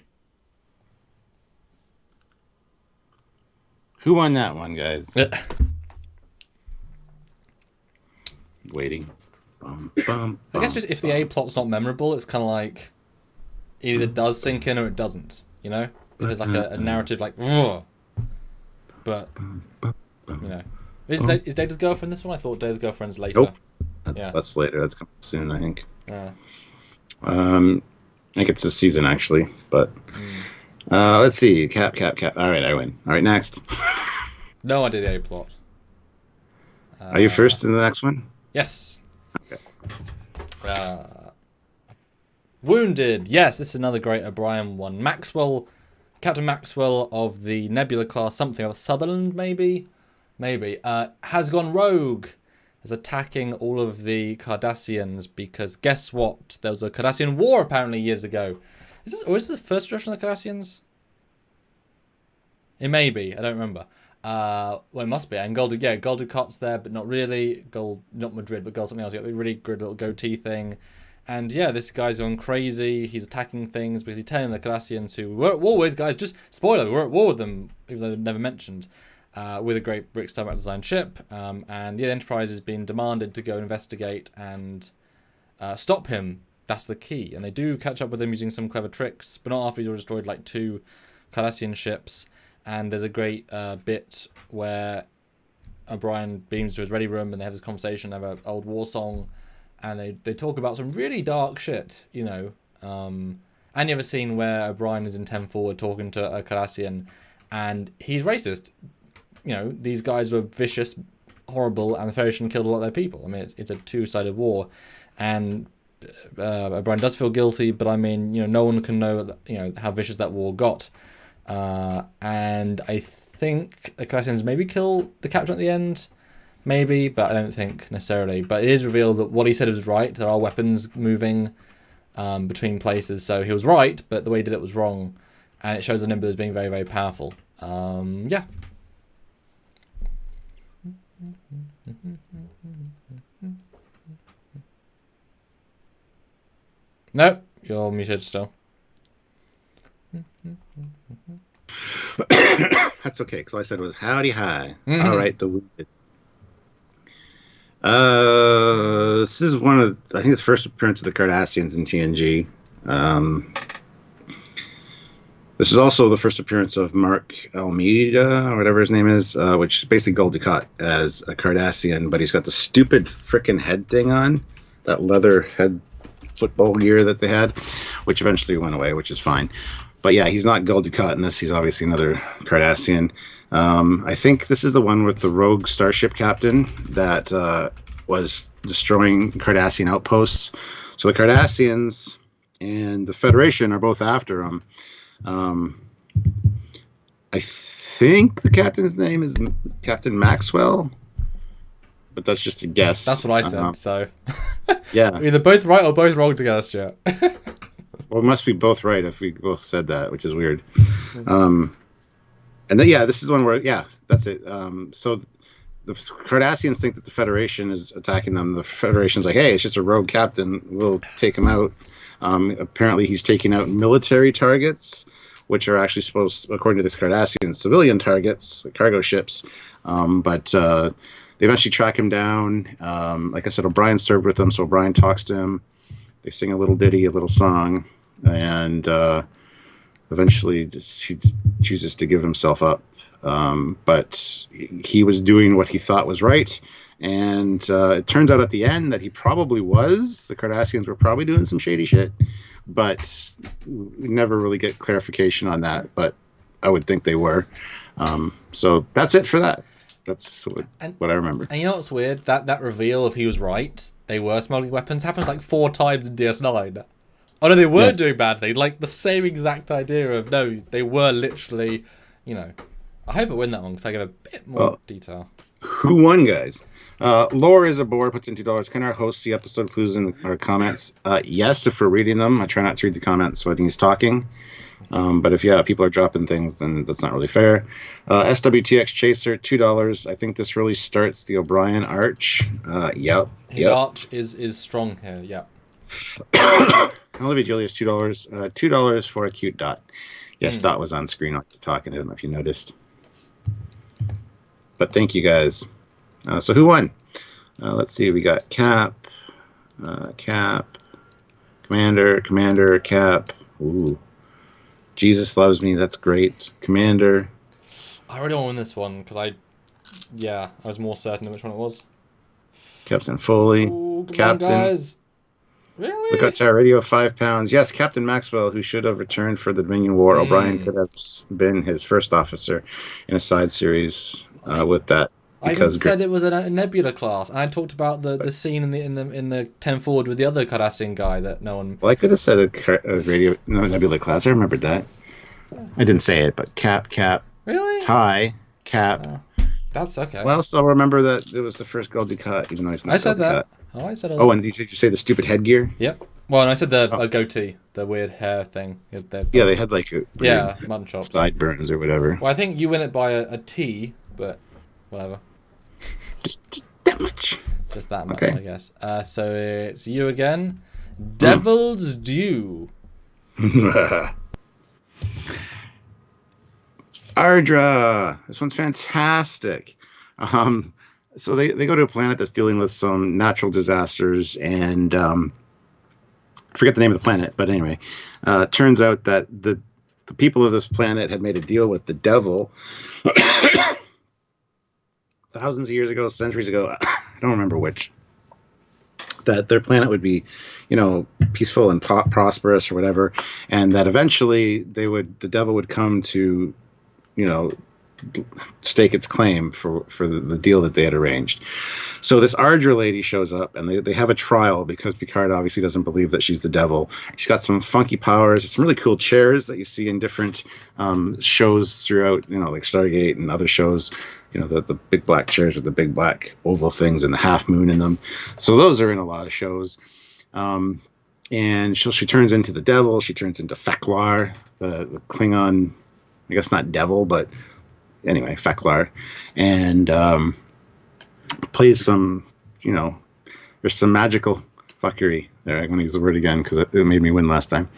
Who won that one, guys? Waiting. I guess just if the A plot's not memorable, it's kind of like it either does sink in or it doesn't. You know, if there's like a narrative like, ugh. But you know, is Data's girlfriend this one? I thought Data's girlfriend's later. Nope. That's later. That's coming soon, I think. Yeah. I think it's this season actually, but let's see. Cap. All right, I win. All right, next. No idea the A plot. Are you first in the next one? Yes. Okay. Wounded. Yes, this is another great O'Brien one. Captain Maxwell of the Nebula class, something of Sutherland, maybe, has gone rogue. Is attacking all of the Cardassians because guess what? There was a Cardassian war apparently years ago. Is this the first generation of the Cardassians? It may be. I don't remember. Well, it must be. And Gul Dukat's there, but not really. Not Madrid, but Gul something else. He's got a really good little goatee thing. And yeah, this guy's gone crazy. He's attacking things because he's telling the Cardassians who we're at war with, guys, just spoiler, we're at war with them, even though they're never mentioned. With a great brick Starbuck designed ship, and yeah, the Enterprise has been demanded to go investigate and stop him. That's the key, and they do catch up with him using some clever tricks, but not after he's already destroyed like 2 Cardassian ships. And there's a great bit where O'Brien beams to his ready room, and they have this conversation, they have an old war song, and they talk about some really dark shit, you know. And you ever seen where O'Brien is in 10 forward talking to a Cardassian, and he's racist. You know, these guys were vicious, horrible, and the Federation killed a lot of their people. I mean, it's a two-sided war, and O'Brien does feel guilty, but I mean, you know, no one can know, you know, how vicious that war got. And I think the Cardassians maybe kill the captain at the end, maybe, but I don't think necessarily. But it is revealed that what he said was right. There are weapons moving between places, so he was right, but the way he did it was wrong, and it shows the Nimbler as being very, very powerful. Yeah. Nope, you're muted still. That's okay, because all I said was howdy hi. All right, the wounded. This is one of, I think it's first appearance of the Cardassians in TNG. This is also the first appearance of Mark Almeida, or whatever his name is, which is basically Gul Dukat as a Cardassian, but he's got the stupid frickin' head thing on, that leather head football gear that they had, which eventually went away, which is fine. But yeah, he's not Gul Dukat in this. He's obviously another Cardassian. I think this is the one with the rogue starship captain that was destroying Cardassian outposts. So the Cardassians and the Federation are both after him. I think the captain's name is Captain Maxwell, but that's just a guess. That's what I said, so... Yeah. Either both right or both wrong together, Stuart. Well, it must be both right if we both said that, which is weird. And then, yeah, this is one where, yeah, that's it. So the Cardassians think that the Federation is attacking them. The Federation's like, hey, it's just a rogue captain. We'll take him out. Apparently, he's taking out military targets, which are actually supposed, according to the Cardassians, civilian targets, like cargo ships. But they eventually track him down. Like I said, O'Brien served with them, so O'Brien talks to him. They sing a little ditty, a little song, and eventually he chooses to give himself up. But he was doing what he thought was right, and it turns out at the end that he probably was. The Cardassians were probably doing some shady shit, but we never really get clarification on that, but I would think they were. So that's it for that. That's what I remember. And you know what's weird? That reveal of he was right, they were smuggling weapons, happens like 4 times in DS9. Oh no, they weren't doing bad things. Like the same exact idea of, no, they were literally, you know. I hope I win that one because I give a bit more detail. Who won, guys? Lore is aboard, puts in $2. Can our host see episode clues in our comments? Yes, if we're reading them. I try not to read the comments when he's talking. But if people are dropping things, then that's not really fair. SWTX Chaser, $2. I think this really starts the O'Brien arch. Yep. His arch is strong here. Yeah. Olivia Julius, $2. $2 for a cute Dot. Yes, Dot was on screen talking to him, if you noticed. But thank you guys. So who won? Let's see. We got Cap, Commander, Cap. Ooh. Jesus Loves Me. That's great. Commander. I really want to win this one because I was more certain of which one it was. Captain Foley. Ooh, Captain. On, guys. Really? Look out, Tower Radio, 5 pounds. Yes, Captain Maxwell, who should have returned for the Dominion War. O'Brien could have been his first officer in a side series with that. I even said it was a Nebula class, and I talked about the scene in the 10 forward with the other Cardassian guy that no one. Well, I could have said a Nebula class. I remembered that. I didn't say it, but Cap. Really? Tie, Cap. Oh, that's okay. Well, so remember that it was the first Goldie cut, even though he's not. I said that. Cut. Oh, I said. Oh, and did you say the stupid headgear? Yep. Well, and I said the goatee, the weird hair thing. Yeah, they had like mutton chops, sideburns or whatever. Well, I think you win it by a T, but whatever. Just that much. Just that much, okay. I guess. So it's you again. Devil's Due. Ardra. This one's fantastic. So they go to a planet that's dealing with some natural disasters, and I forget the name of the planet, but anyway, turns out that the people of this planet had made a deal with the devil thousands of years ago, centuries ago, I don't remember which, that their planet would be, peaceful and prosperous or whatever, and that eventually the devil would come to, stake its claim for the deal that they had arranged. So this Ardra lady shows up, and they have a trial because Picard obviously doesn't believe that she's the devil. She's got some funky powers, some really cool chairs that you see in different shows throughout, like Stargate and other shows. The big black chairs with the big black oval things and the half moon in them. So those are in a lot of shows. And she turns into the devil. She turns into Feklar, the Klingon, I guess not devil, but anyway, Feklar. And plays some, there's some magical fuckery there. I'm going to use the word again because it made me win last time.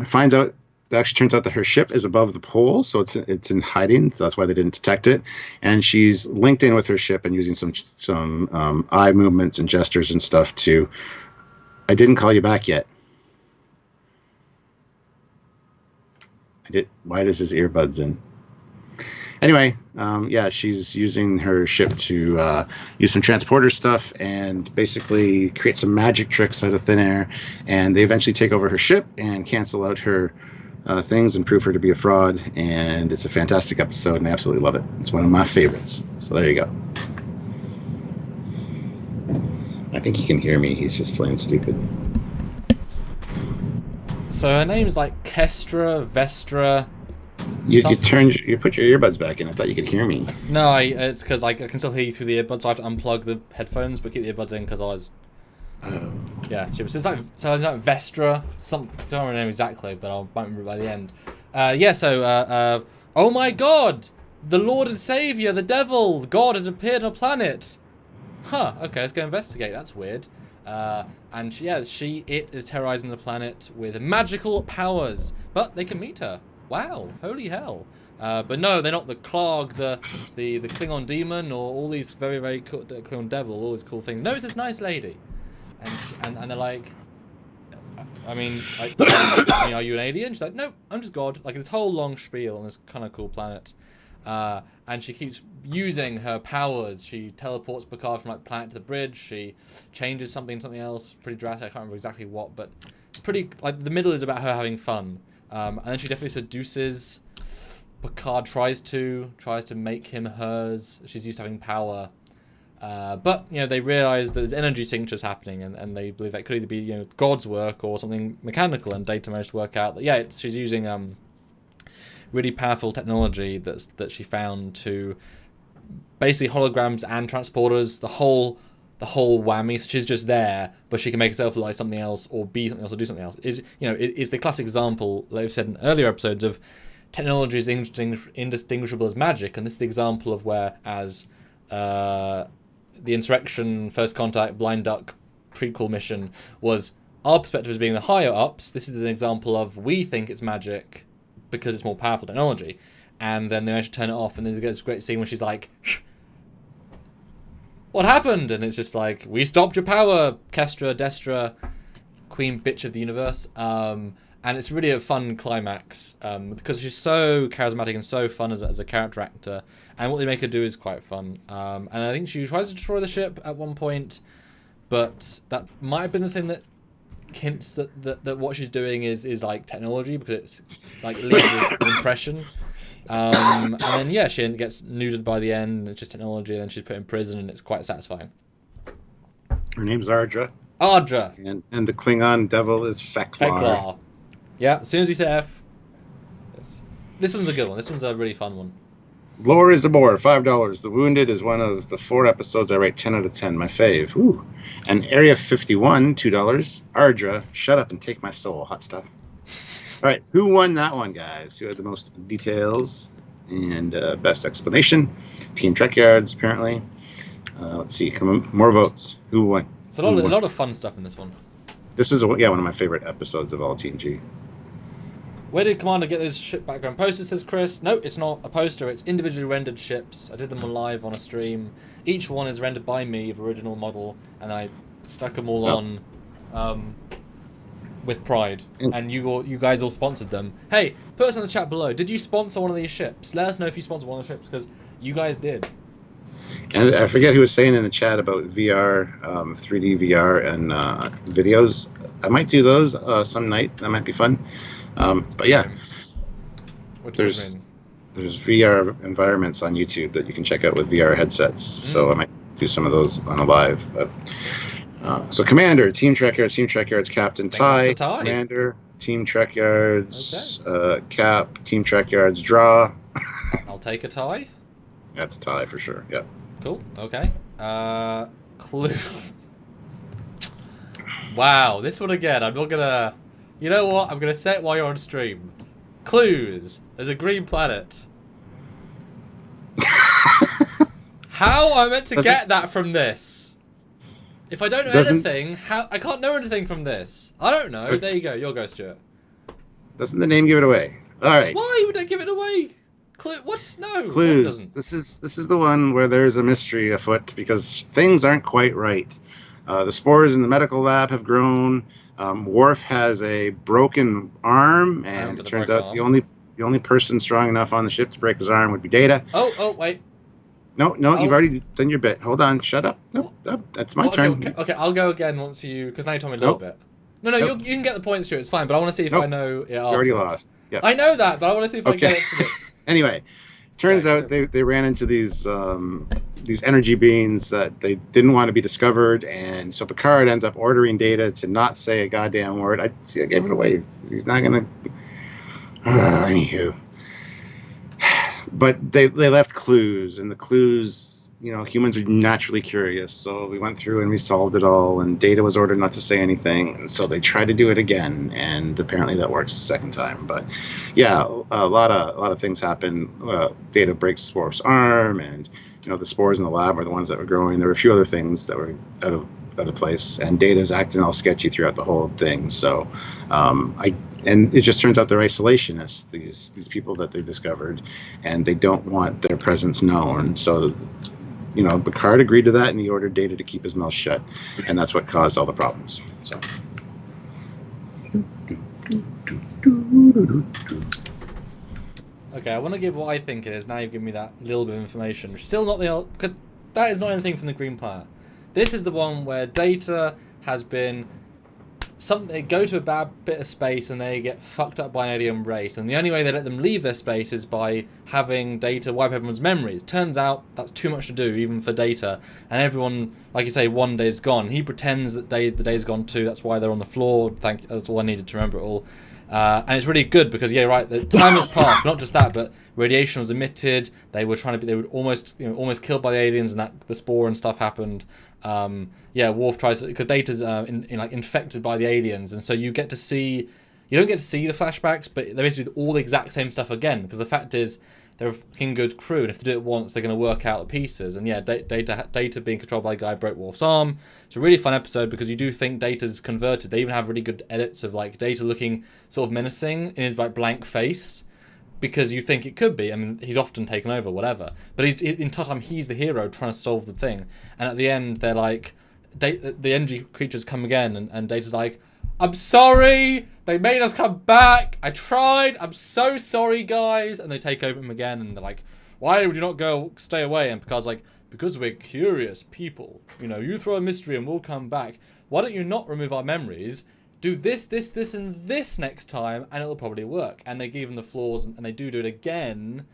Finds out, it actually turns out that her ship is above the pole, so it's in hiding. So that's why they didn't detect it. And she's linked in with her ship and using some eye movements and gestures and stuff to, I didn't call you back yet. I did. Why does his earbuds in? Anyway, she's using her ship to use some transporter stuff and basically create some magic tricks out of thin air. And they eventually take over her ship and cancel out her things and prove her to be a fraud. And it's a fantastic episode, and I absolutely love it. It's one of my favorites. So there you go. I think he can hear me. He's just playing stupid. So her name's like Kestra, Vestra. You put your earbuds back in. I thought you could hear me. No, it's because I can still hear you through the earbuds. So I have to unplug the headphones, but keep the earbuds in because I was. Oh. Yeah, so it's like Vestra. I don't remember the name exactly, but I might remember by the end. Oh my God, the Lord and Savior, the Devil, God has appeared on a planet. Huh. Okay, let's go investigate. That's weird. And it is terrorizing the planet with magical powers, but they can meet her. Wow, holy hell. But no, they're not the Klarg, the Klingon demon, or all these very, very cool, the Klingon devil, all these cool things. No, it's this nice lady. And they're like, are you an alien? She's like, nope, I'm just God. Like this whole long spiel on this kind of cool planet. And she keeps using her powers. She teleports Picard from like planet to the bridge. She changes something else. Pretty drastic. I can't remember exactly what, but pretty like the middle is about her having fun. And then she definitely seduces Picard. Tries to make him hers. She's used to having power. But they realize that there's energy signatures happening, and they believe that could either be God's work or something mechanical. And Data managed to work out that she's using really powerful technology that she found to basically holograms and transporters, the whole whammy. So she's just there, but she can make herself look like something else, or be something else, or do something else. It's the classic example, like I've said in earlier episodes, of technology is indistinguishable as magic, and this is the example of where, as the Insurrection, First Contact, Blind Duck prequel mission was our perspective as being the higher ups. This is an example of we think it's magic because it's more powerful technology, and then they manage to turn it off, and there's this great scene where she's like, what happened? And it's just like, we stopped your power, Kestra, Destra, queen bitch of the universe. And it's really a fun climax, because she's so charismatic and so fun as a character actor, and what they make her do is quite fun. And I think she tries to destroy the ship at one point, but that might have been the thing that hints that what she's doing is like technology, because it's like leaves an impression. And then she gets neutered by the end, and it's just technology, and then she's put in prison, and it's quite satisfying. Her name's Ardra. And the Klingon devil is Feklar. Yeah, as soon as you say F. This one's a good one. This one's a really fun one. Lore is the Bore, $5. The Wounded is one of the 4 episodes I rate 10 out of 10. My fave. Ooh. And Area 51, $2. Ardra, shut up and take my soul. Hot stuff. All right, who won that one, guys? Who had the most details and best explanation? Team Trekyards, apparently. Let's see, come on, more votes. Who won? It's a lot of fun stuff in this one. This is one of my favorite episodes of all TNG. Where did Commander get those ship background posters, says Chris? No, it's not a poster. It's individually rendered ships. I did them live on a stream. Each one is rendered by me, of original model, and I stuck them all on with pride. And you guys all sponsored them. Hey, put us in the chat below. Did you sponsor one of these ships? Let us know if you sponsored one of the ships, because you guys did. And I forget who was saying in the chat about VR, 3D VR and videos. I might do those some night. That might be fun. But yeah, there's VR environments on YouTube that you can check out with VR headsets. So I might do some of those on a live. But, so Commander, Team Trekyards, Captain Ty. Commander, Team Trekyards, Cap, Team Trekyards, Draw. I'll take a tie. That's a tie for sure. Yeah. Cool. Okay. Clue. Wow, this one again. I'm not gonna. You know what? I'm gonna say it while you're on stream. Clues. There's a green planet. How am I meant to get that from this? If I don't know anything, I can't know anything from this. I don't know. There you go. Your go, Stuart. Doesn't the name give it away? All right. Why would I give it away? What? No. Clues. This is the one where there's a mystery afoot because things aren't quite right. The spores in the medical lab have grown. Worf has a broken arm, and it turns out the only person strong enough on the ship to break his arm would be Data. Oh, wait. No, you've already done your bit. Hold on, shut up. Nope, that's my turn. Okay, I'll go again once because now you told me a little bit. No, you can get the point, Stuart. It's fine, but I want to see if I know it. You already lost. Yep. I know that, but I want to see if I get it. Anyway, turns out they ran into these energy beings that they didn't want to be discovered, and so Picard ends up ordering Data to not say a goddamn word. I gave it away. He's not gonna. Anywho, but they left clues, and the clues, humans are naturally curious, so we went through and we solved it all, and Data was ordered not to say anything, and so they tried to do it again, and apparently that works the second time. But yeah, a lot of things happen. Data breaks Worf's arm, and the spores in the lab are the ones that were growing. There were a few other things that were out of place, and Data's acting all sketchy throughout the whole thing. So and it just turns out they're isolationists, these people that they discovered, and they don't want their presence known. So Picard agreed to that, and he ordered Data to keep his mouth shut, and that's what caused all the problems. So. Okay, I want to give what I think it is. Now you've given me that little bit of information. Still not because that is not anything from the Green Planet. This is the one where Data has been they go to a bad bit of space and they get fucked up by an alien race, and the only way they let them leave their space is by having Data wipe everyone's memories. Turns out that's too much to do, even for Data, and everyone, like you say, one day's gone. He pretends that the day's gone too. That's why they're on the floor. That's all I needed to remember it all. And it's really good because, yeah, right, the time has passed. But not just that, but radiation was emitted. They were almost killed by the aliens, and that the spore and stuff happened. Worf tries to, because Data's infected by the aliens, and so you don't get to see the flashbacks, but they basically do all the exact same stuff again. Because the fact is, they're a fucking good crew, and if they do it once, they're going to work out the pieces. And yeah, Data being controlled by a guy broke Worf's arm. It's a really fun episode because you do think Data's converted. They even have really good edits of like Data looking sort of menacing in his like blank face, because you think it could be. I mean, he's often taken over, whatever. But in time, he's the hero trying to solve the thing. And at the end, they're like, the energy creatures come again, and Data's like, I'm sorry, they made us come back. I tried. I'm so sorry, guys. And they take over him again, and they're like, why would you not stay away? And Picard's like, because we're curious people. You throw a mystery and we'll come back. Why don't you not remove our memories? Do this, and this next time, and it'll probably work. And they give them the flaws, and they do it again,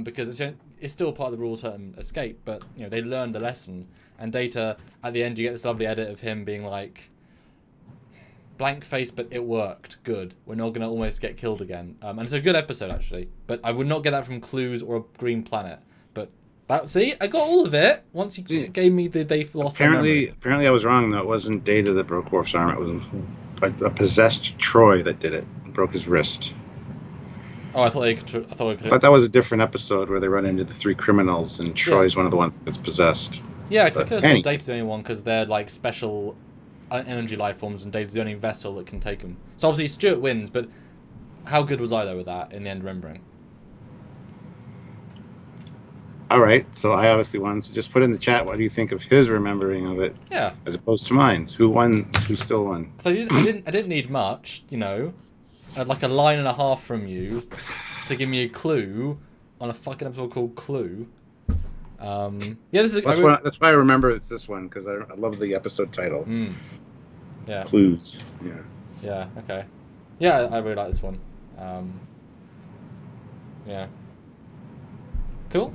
because it's still part of the rules, hurt and escape. But they learned the lesson. And Data, at the end, you get this lovely edit of him being like, blank face, but it worked. Good. We're not going to almost get killed again. And it's a good episode, actually. But I would not get that from Clues or a Green Planet. But see, I got all of it once you gave me the they lost their memory. Apparently I was wrong, though. It wasn't Data that broke Worf's arm. It was a possessed Troy that did it. Broke his wrist. Oh, I thought that was a different episode where they run into the three criminals, and Troy's one of the ones that's possessed. Yeah, because Data's the only one, because they're like special energy life forms, and Data's the only vessel that can take them. So obviously Stuart wins, but how good was I though with that in the end, remembering? All right, so I obviously won. So just put in the chat, what do you think of his remembering of it? Yeah. As opposed to mine. Who won? Who still won? So I didn't need much, I had like a line and a half from you to give me a clue on a fucking episode called Clue. This is. That's why I remember it's this one, because I love the episode title. Yeah. Clues. Yeah. Yeah. Okay. Yeah, I really like this one. Yeah. Cool.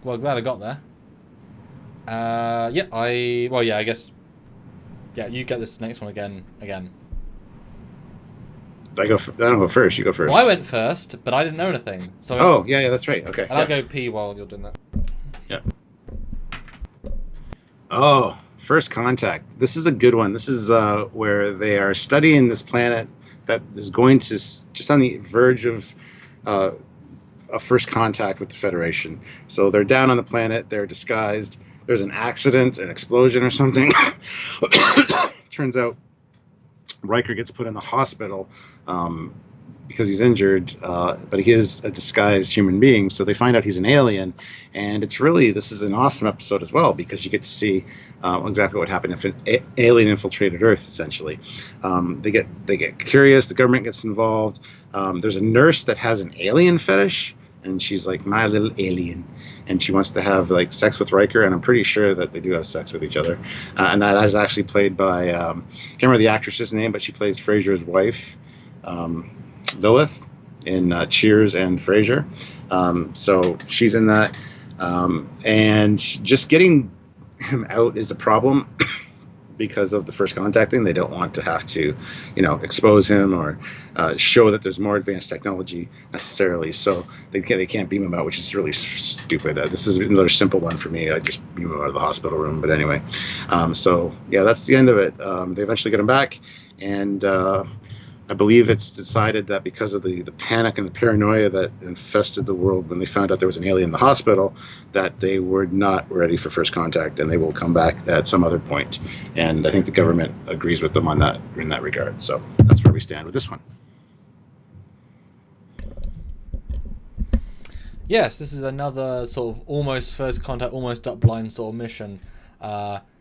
Well, glad I got there. I guess. Yeah, you get this next one again. I don't go first. You go first. Well, I went first, but I didn't know anything. So. Yeah, that's right. Okay. And I'll go pee while you're doing that. Yeah. Oh, First Contact. This is a good one. This is where they are studying this planet that is going to just on the verge of a first contact with the Federation. So they're down on the planet. They're disguised. There's an accident, an explosion or something. Turns out Riker gets put in the hospital because he's injured, but he is a disguised human being. So they find out he's an alien, and this is an awesome episode as well, because you get to see exactly what happened if an alien infiltrated Earth. Essentially, they get curious. The government gets involved. There's a nurse that has an alien fetish, and she's like, my little alien, and she wants to have like sex with Riker, and I'm pretty sure that they do have sex with each other. And that is actually played by can't remember the actress's name, but she plays Frasier's wife, Lilith, in Cheers and Frasier. So she's in that, and just getting him out is a problem. Because of the first contact thing, they don't want to have to, expose him or show that there's more advanced technology necessarily. So they can't beam him out, which is really stupid. This is another simple one for me. I just beam him out of the hospital room. But anyway, that's the end of it. They eventually get him back, and I believe it's decided that because of the panic and the paranoia that infested the world when they found out there was an alien in the hospital, that they were not ready for first contact, and they will come back at some other point. And I think the government agrees with them on that in that regard. So that's where we stand with this one. Yes, this is another sort of almost first contact, almost up blind sort of mission.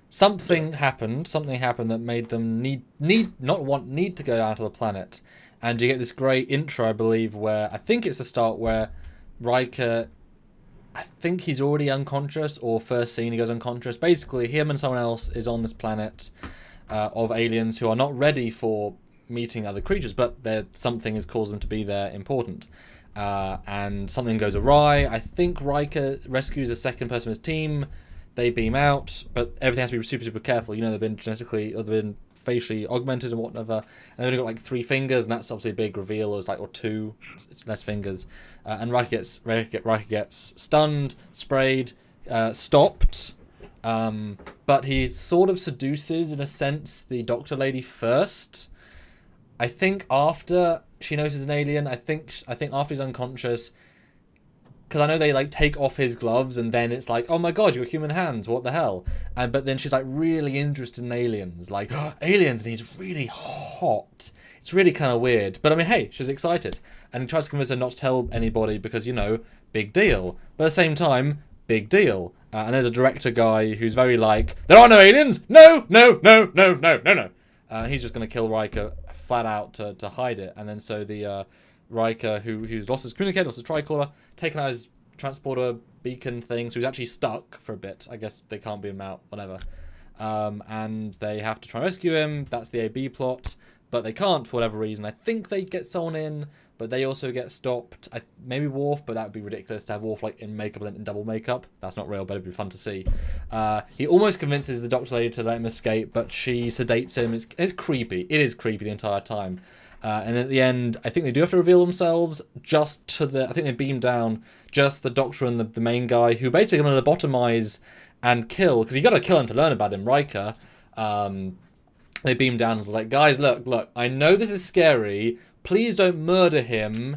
Something happened that made them need to go out of the planet. And you get this great intro, I believe, where I think it's the start where Riker, I think he's already unconscious, or first scene he goes unconscious. Basically, him and someone else is on this planet of aliens who are not ready for meeting other creatures, but something has caused them to be there important. And something goes awry. I think Riker rescues a second person of his team. They beam out, but everything has to be super, super careful. They've been facially augmented and whatever. And they've only got like 3 fingers, and that's obviously a big reveal. It's like, or 2, it's less fingers. And Riker gets stunned, sprayed, stopped. But he sort of seduces, in a sense, the doctor lady first. I think after she knows he's an alien, I think after he's unconscious, because I know they like take off his gloves, and then it's like, oh my god, you're human hands, what the hell? But then she's like really interested in aliens, like, oh, aliens, and he's really hot. It's really kind of weird, but I mean, hey, she's excited, and he tries to convince her not to tell anybody because, you know, big deal. But at the same time, big deal. And there's a director guy who's very like, there are no aliens. No. He's just gonna kill Riker flat out to hide it, and then so the Riker, who's lost his communicator, lost his tricorder, taken out his transporter beacon thing, so he's actually stuck for a bit. I guess they can't beam him out, whatever. And they have to try and rescue him. That's the A-B plot, but they can't for whatever reason. I think they get someone in, but they also get stopped. Maybe Worf, but that would be ridiculous to have Worf like in makeup and then in double makeup. That's not real, but it'd be fun to see. He almost convinces the Doctor Lady to let him escape, but she sedates him. It's creepy. It is creepy the entire time. And at the end, I think they do have to reveal themselves just to the... I think they beam down just the Doctor and the main guy, who basically are going to lobotomize and kill, because you got to kill him to learn about him, Riker. They beam down and was like, guys, look, I know this is scary. Please don't murder him.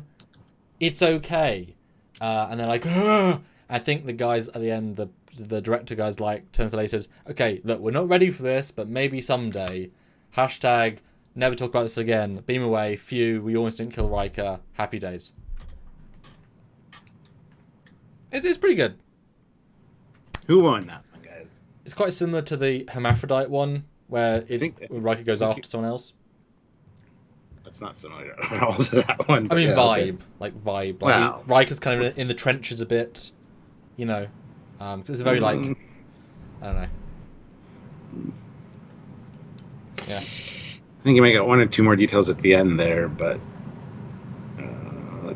It's okay. And they're like, ugh. I think the guys at the end, the director guy's like, turns to the lady, says, okay, look, we're not ready for this, but maybe someday. Hashtag... never talk about this again. Beam away. Phew, we almost didn't kill Riker. Happy days. It's pretty good. Who won that one, guys? It's quite similar to the Hermaphrodite one, where Riker goes after someone else. That's not similar at all to that one. I mean, yeah, vibe. okay. Like, vibe. Like, wow. Riker's kind of in the trenches a bit. You know. Because it's very, like... I don't know. Yeah. I think you might get 1 or 2 more details at the end there, but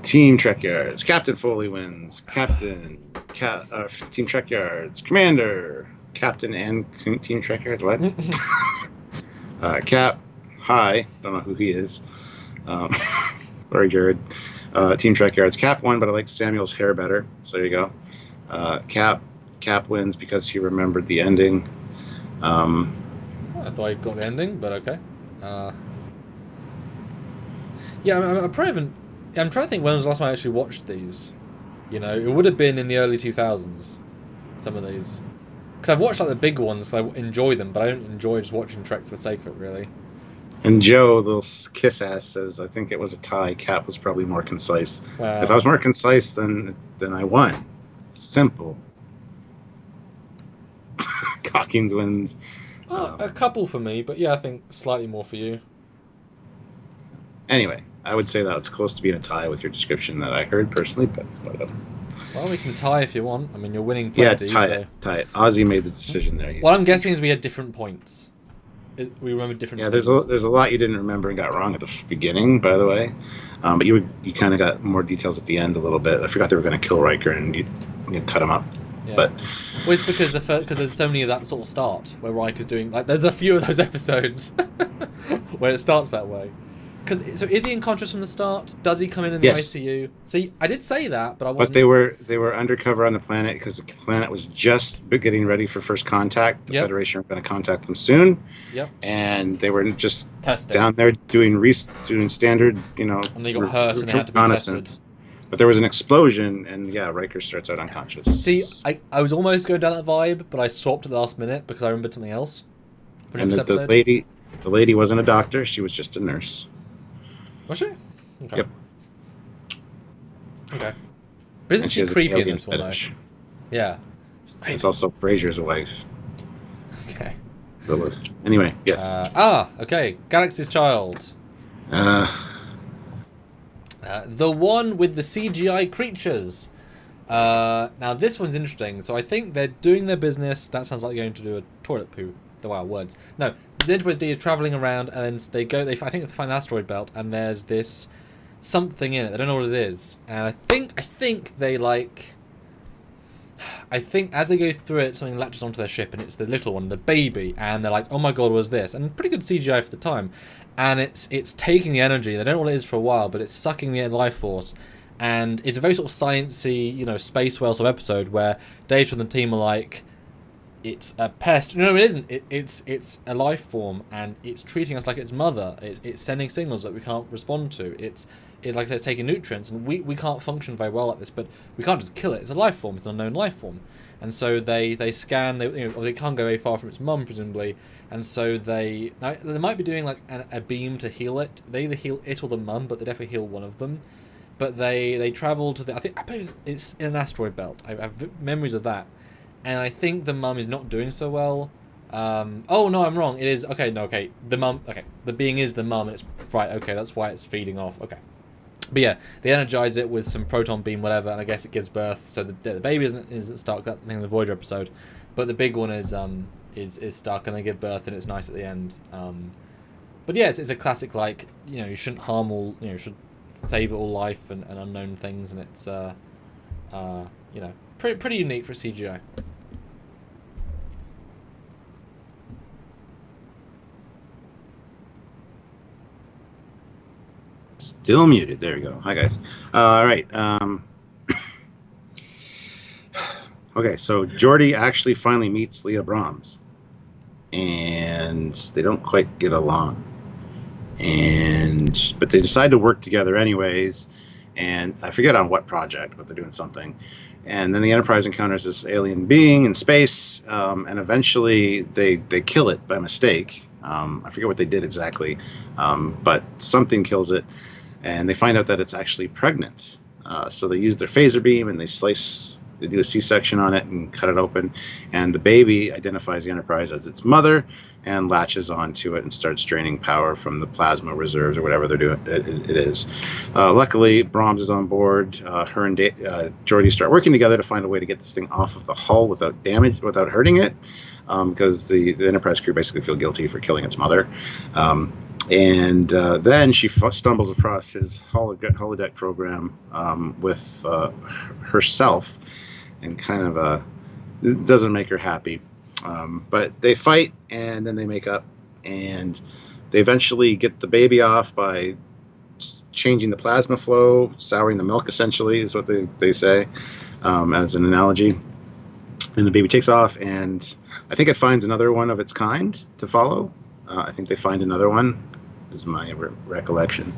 Team Trekyards, Captain Foley wins. Team Trekyards, Commander, Captain and Team Trekyards. What? Cap, hi, don't know who he is. Sorry, Jared. Team Trekyards, Cap won, but I like Samuel's hair better. So there you go. Cap wins because he remembered the ending. I thought I got the ending, but okay. Yeah, I'm trying to think when was the last time I actually watched these. You know, it would have been in the early 2000s. Some of these, because I've watched like the big ones, so I enjoy them, but I don't enjoy just watching Trek for the sake of it, really. And Joe, little kiss ass, says, "I think it was a tie. Cap was probably more concise. Wow. If I was more concise, then I won. Simple." Cockings wins. A couple for me, but yeah, I think slightly more for you. Anyway, I would say that it's close to being a tie with your description that I heard personally, but whatever. Well, we can tie if you want. I mean, you're winning plenty. Yeah, tie it. Ozzy made the decision there. What I'm guessing is we had different points. We remember different. Yeah, things. there's a lot you didn't remember and got wrong at the beginning, by the way. But you kind of got more details at the end a little bit. I forgot they were going to kill Riker and you cut him up. Yeah. But well, it's because there's so many of that sort of start where Riker's doing like there's a few of those episodes where it starts that way. So is he unconscious from the start? Does he come in the ICU? See, I did say that, but I wasn't. But they were undercover on the planet because the planet was just getting ready for first contact. The Federation were going to contact them soon. Yep. And they were just testing down there doing standard, And they got hurt and they had to be tested. But there was an explosion, and Riker starts out unconscious. See, I was almost going down that vibe, but I swapped at the last minute because I remembered something else. And the lady wasn't a doctor; she was just a nurse. Was she? Okay. Yep. Okay. But isn't she creepy in this one, though? Yeah. It's also Frasier's wife. Okay. Lilith. Anyway, yes. Okay. Galaxy's Child. The one with the CGI creatures. Now, this one's interesting. So I think they're doing their business. That sounds like they're going to do a toilet poo. The wild words. No, the Enterprise D is traveling around, and I think they find the asteroid belt, and there's this something in it. They don't know what it is, and I think they like. I think as they go through it, something latches onto their ship, and it's the little one, the baby, and they're like, "Oh my god, what's this?" And pretty good CGI for the time, and it's taking the energy. They don't know what it is for a while, but it's sucking the life force, and it's a very sort of sciencey, space whale sort of episode where Data and the team are like, "It's a pest." No, it isn't. It's a life form, and it's treating us like its mother. It's sending signals that we can't respond to. It's like I said, it's taking nutrients, and we can't function very well like this, but we can't just kill it. It's a life form. It's an unknown life form. And so they scan, they can't go very far from its mum, presumably, and so they might be doing like a beam to heal it. They either heal it or the mum, but they definitely heal one of them. But they travel to I believe it's in an asteroid belt. I have memories of that. And I think the mum is not doing so well. Oh no, I'm wrong. It is, okay. The mum, the being is the mum, and it's, right, okay, that's why it's feeding off, okay. But yeah, they energize it with some proton beam, whatever, and I guess it gives birth. So the baby isn't stuck. That thing in the Voyager episode, but the big one is stuck, and they give birth, and it's nice at the end. But yeah, it's a classic, like, you shouldn't harm all, you should save all life and unknown things, and it's pretty unique for CGI. Still muted. There we go. Hi, guys. All right. Okay, so Geordi actually finally meets Leah Brahms, and they don't quite get along. But they decide to work together anyways, and I forget on what project, but they're doing something. And then the Enterprise encounters this alien being in space, and eventually they kill it by mistake. I forget what they did exactly, but something kills it. And they find out that it's actually pregnant. So they use their phaser beam and they do a C-section on it and cut it open. And the baby identifies the Enterprise as its mother and latches onto it and starts draining power from the plasma reserves or whatever they're doing. It is. Luckily, Brahms is on board. Her and Geordi start working together to find a way to get this thing off of the hull without hurting it. Because the Enterprise crew basically feel guilty for killing its mother. And then she stumbles across his holodeck program with herself, and kind of it doesn't make her happy. But they fight, and then they make up, and they eventually get the baby off by changing the plasma flow, souring the milk, essentially, is what they say, as an analogy. And the baby takes off, and I think it finds another one of its kind to follow. I think they find another one, is my recollection.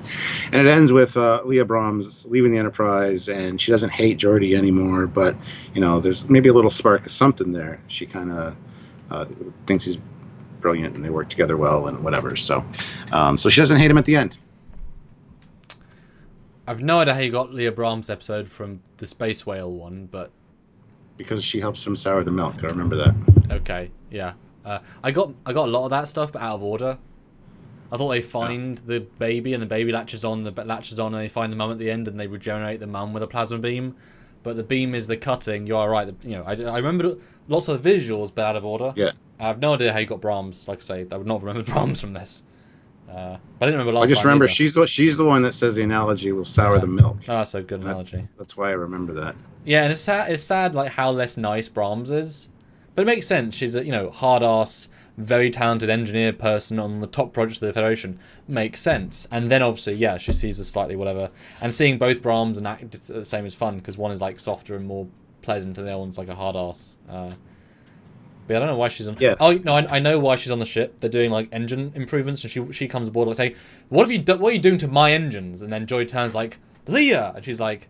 And it ends with Leah Brahms leaving the Enterprise, and she doesn't hate Geordi anymore, but, there's maybe a little spark of something there. She kind of thinks he's brilliant, and they work together well, and whatever. So she doesn't hate him at the end. I've no idea how you got Leah Brahms' episode from the Space Whale one, but... Because she helps him sour the milk, I remember that. Okay, yeah. I got a lot of that stuff, but out of order. I thought they find the baby, and the baby latches on, and they find the mum at the end, and they regenerate the mum with a plasma beam. But the beam is the cutting. You are right. I remember lots of the visuals, but out of order. Yeah. I have no idea how you got Brahms. Like I say, I would not remember Brahms from this. But I didn't remember last time. I just remember either. she's the one that says the analogy will sour the milk. Oh, that's a good analogy. That's why I remember that. Yeah, and it's sad like how less nice Brahms is. But it makes sense. She's a hard-ass, very talented engineer person on the top projects of the Federation. Makes sense. And then obviously, yeah, she sees the slightly whatever. And seeing both Brahms and act the same is fun, because one is like softer and more pleasant, and the other one's like a hard-ass. But I don't know why she's on... Yeah. Oh, no, I know why she's on the ship. They're doing like engine improvements, and she comes aboard and say, what are you doing to my engines? And then Joy turns like, Leah! And she's like...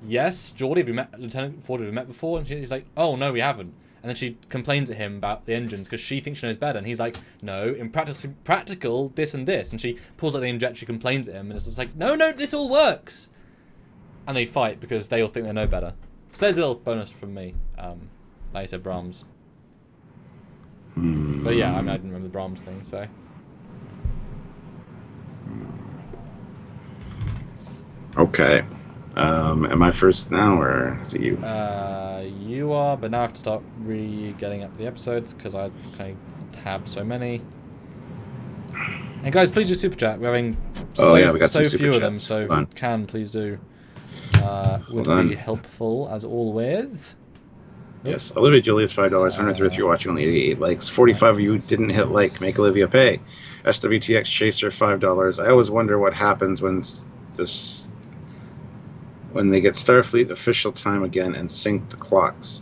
Yes, Geordi, have you met Lieutenant Ford? Have you met before? And he's like, oh no, we haven't. And then she complains at him about the engines because she thinks she knows better. And he's like, no, in practical, this and this. And she pulls out the injector, she complains at him, and it's just like, no, this all works. And they fight because they all think they know better. So there's a little bonus from me. Like I said, Brahms. But yeah, I didn't remember the Brahms thing, so. Okay. Am I first now, or is it you? You are, but now I have to start getting up the episodes because I tab so many. And guys, please do super chat. We're having we got so some few super of them, chats. so if you can, please do. Would be helpful as always. Yes, Olivia Julius, $5. 103 if you're watching, only 88 likes. 45 of you didn't hit like. Make Olivia pay. SWTX Chaser, $5. I always wonder what happens when they get Starfleet official time again and sync the clocks.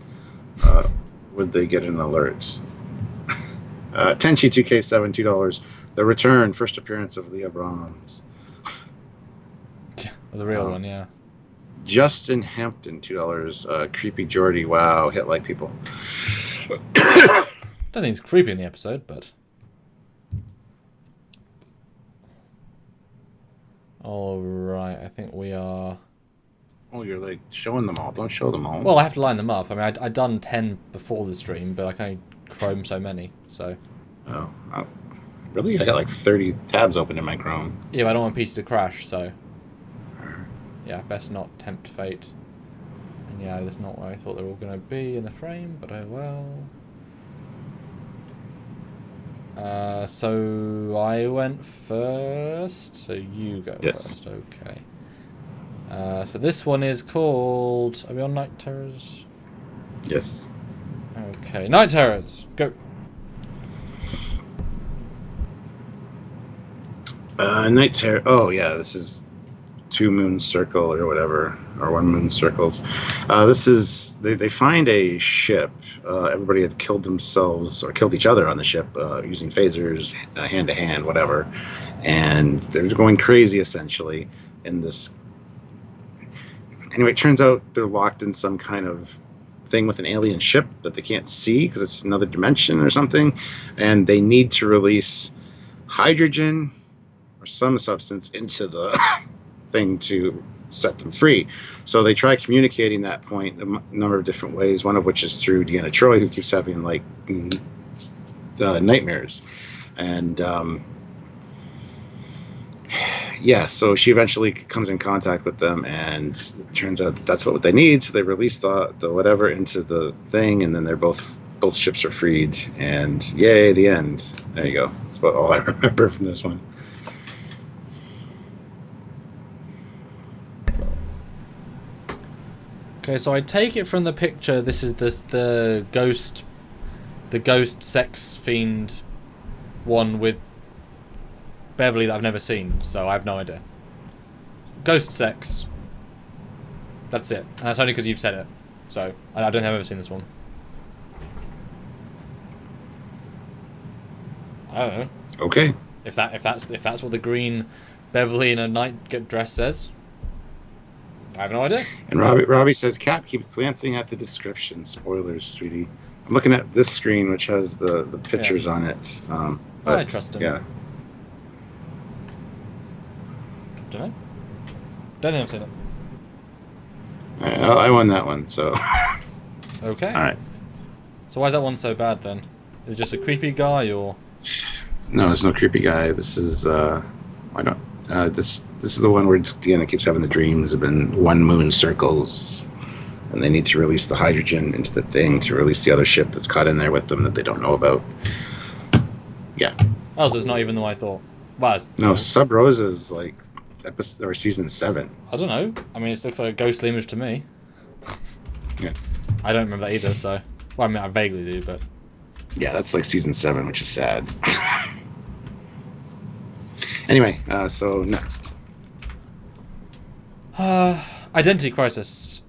Would they get an alert? Tenchi 2K7, $2. The return, first appearance of Leah Brahms. The real one, yeah. Justin Hampton, $2. Creepy Geordie, wow, hit like people. I don't think it's creepy in the episode, but... Alright, I think we are... Oh, you're like showing them all. Don't show them all. Well, I have to line them up. I mean, I'd done 10 before the stream, but I can only Chrome so many, so... Oh, really? I got like 30 tabs open in my Chrome. Yeah, but I don't want PC to crash, so... Yeah, best not tempt fate. And yeah, that's not where I thought they were all going to be in the frame, but oh well. So I went first, so you go first, okay. So this one is called... Are we on Night Terrors? Yes. Okay, Night Terrors, go! Night Terror... Oh, yeah, this is 2 moon circle or whatever, or 1 moon circles. This is... They find a ship. Everybody had killed themselves, or killed each other on the ship, using phasers, hand-to-hand, whatever. And they're going crazy, essentially, in this... Anyway, it turns out they're locked in some kind of thing with an alien ship that they can't see because it's another dimension or something, and they need to release hydrogen or some substance into the thing to set them free. So they try communicating that point a number of different ways, one of which is through Deanna Troi, who keeps having like nightmares. And yeah, so she eventually comes in contact with them, and it turns out that that's what they need. So they release the whatever into the thing, and then they're both ships are freed, and yay, the end. There you go. That's about all I remember from this one. Okay, so I take it from the picture. This is the ghost sex fiend one with Beverly that I've never seen, so I have no idea. Ghost sex. That's it, and that's only because you've said it. So I don't think I've ever seen this one. I don't know. Okay. If that's what the green Beverly in a night dress says, I have no idea. And Robbie says, Cap, keep glancing at the description. Spoilers, sweetie. I'm looking at this screen, which has the pictures on it. I trust him. Yeah. Don't know. Don't think I've seen it. All right, I won that one, so... Okay. All right. So why is that one so bad, then? Is it just a creepy guy, or...? No, there's no creepy guy. This is, why not? This is the one where Deanna keeps having the dreams of in 1 moon circles, and they need to release the hydrogen into the thing to release the other ship that's caught in there with them that they don't know about. Yeah. Oh, so it's not even the one I thought. Well, no, Sub Rosa is like episode or season 7. I don't know. I mean, it looks like a ghostly image to me. Yeah. I don't remember that either. So, well, I mean, I vaguely do, but yeah, that's like season 7, which is sad. Anyway, so next. Identity Crisis.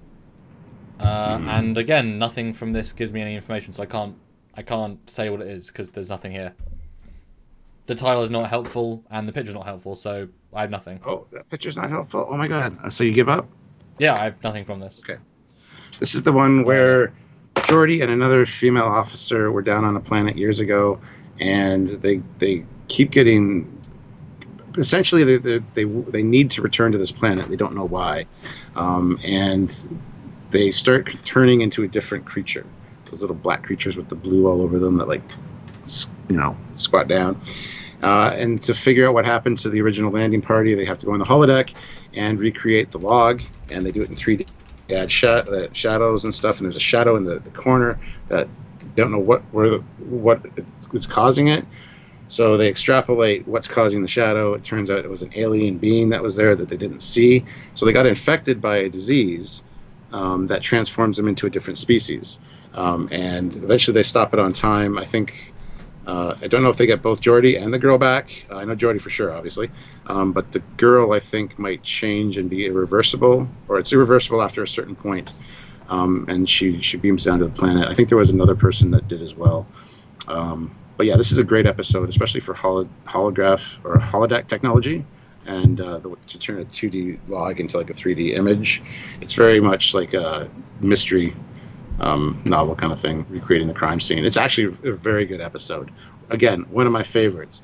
And again, nothing from this gives me any information, so I can't say what it is because there's nothing here. The title is not helpful, and the picture's not helpful, so I have nothing. Oh, that picture's not helpful? Oh my god. So you give up? Yeah, I have nothing from this. Okay. This is the one where Geordi and another female officer were down on a planet years ago, and they keep getting... Essentially, they need to return to this planet. They don't know why. And they start turning into a different creature. Those little black creatures with the blue all over them that, like, squat down. And to figure out what happened to the original landing party, they have to go on the holodeck and recreate the log. And they do it in 3D. They add shadows and stuff. And there's a shadow in the corner that they don't know what is causing it. So they extrapolate what's causing the shadow. It turns out it was an alien being that was there that they didn't see. So they got infected by a disease that transforms them into a different species. And eventually they stop it on time. I think, I don't know if they get both Geordi and the girl back. I know Geordi for sure, obviously. But the girl, I think, might change and be irreversible, or it's irreversible after a certain point. And she beams down to the planet. I think there was another person that did as well. But yeah, this is a great episode, especially for holograph or holodeck technology, and to turn a 2D log into like a 3D image. It's very much like a mystery novel kind of thing, recreating the crime scene. It's actually a very good episode. Again, one of my favorites.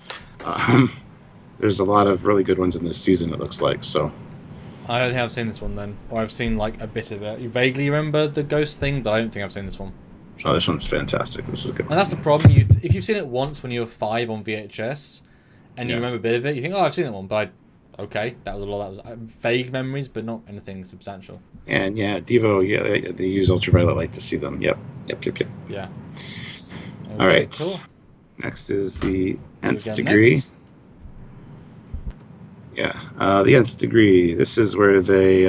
There's a lot of really good ones in this season, it looks like. So I don't think I've seen this one then, or I've seen like a bit of it. You vaguely remember the ghost thing, but I don't think I've seen this one. Oh, this one's fantastic. This is a good one. And that's the problem. If you've seen it once when you were 5 on VHS, and you remember a bit of it, you think, "Oh, I've seen that one," but okay, that was a lot. That was vague memories, but not anything substantial. And yeah, Devo, yeah, they use ultraviolet light to see them. Yep. Yeah. Okay, all right. Cool. Next is the Nth Degree. Next. Yeah, the Nth Degree. This is where they.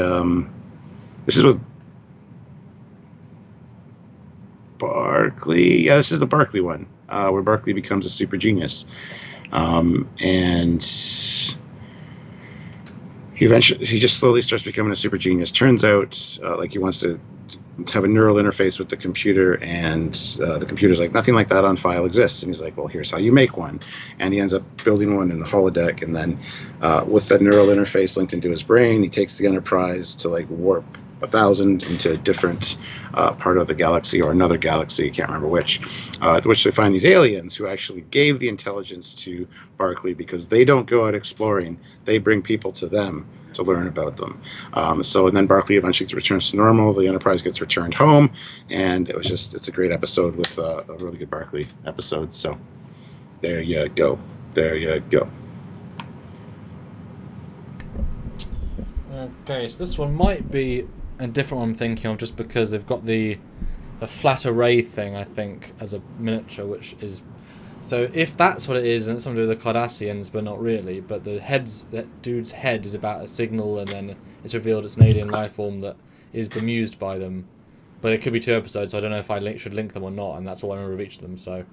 This is with Barclay. Yeah, this is the Barclay one, where Barclay becomes a super genius, and he just slowly starts becoming a super genius. Turns out, like he wants to have a neural interface with the computer, and the computer's like, nothing like that on file exists. And he's like, well, here's how you make one. And he ends up building one in the holodeck, and then with that neural interface linked into his brain, he takes the Enterprise to like warp 1,000 into a different part of the galaxy, or another galaxy, can't remember which, at which they find these aliens who actually gave the intelligence to Barclay, because they don't go out exploring, they bring people to them to learn about them. And then Barclay eventually returns to normal, the Enterprise gets returned home, and it's a great episode with a really good Barclay episode. So there you go. Okay, so this one might be a different one I'm thinking of, just because they've got the flat array thing, I think, as a miniature, which is... So if that's what it is, and it's something to do with the Cardassians, but not really, but that dude's head is about a signal, and then it's revealed it's an alien life form that is bemused by them. But it could be 2 episodes, so I don't know if I should link them or not, and that's all I remember of each of them, so...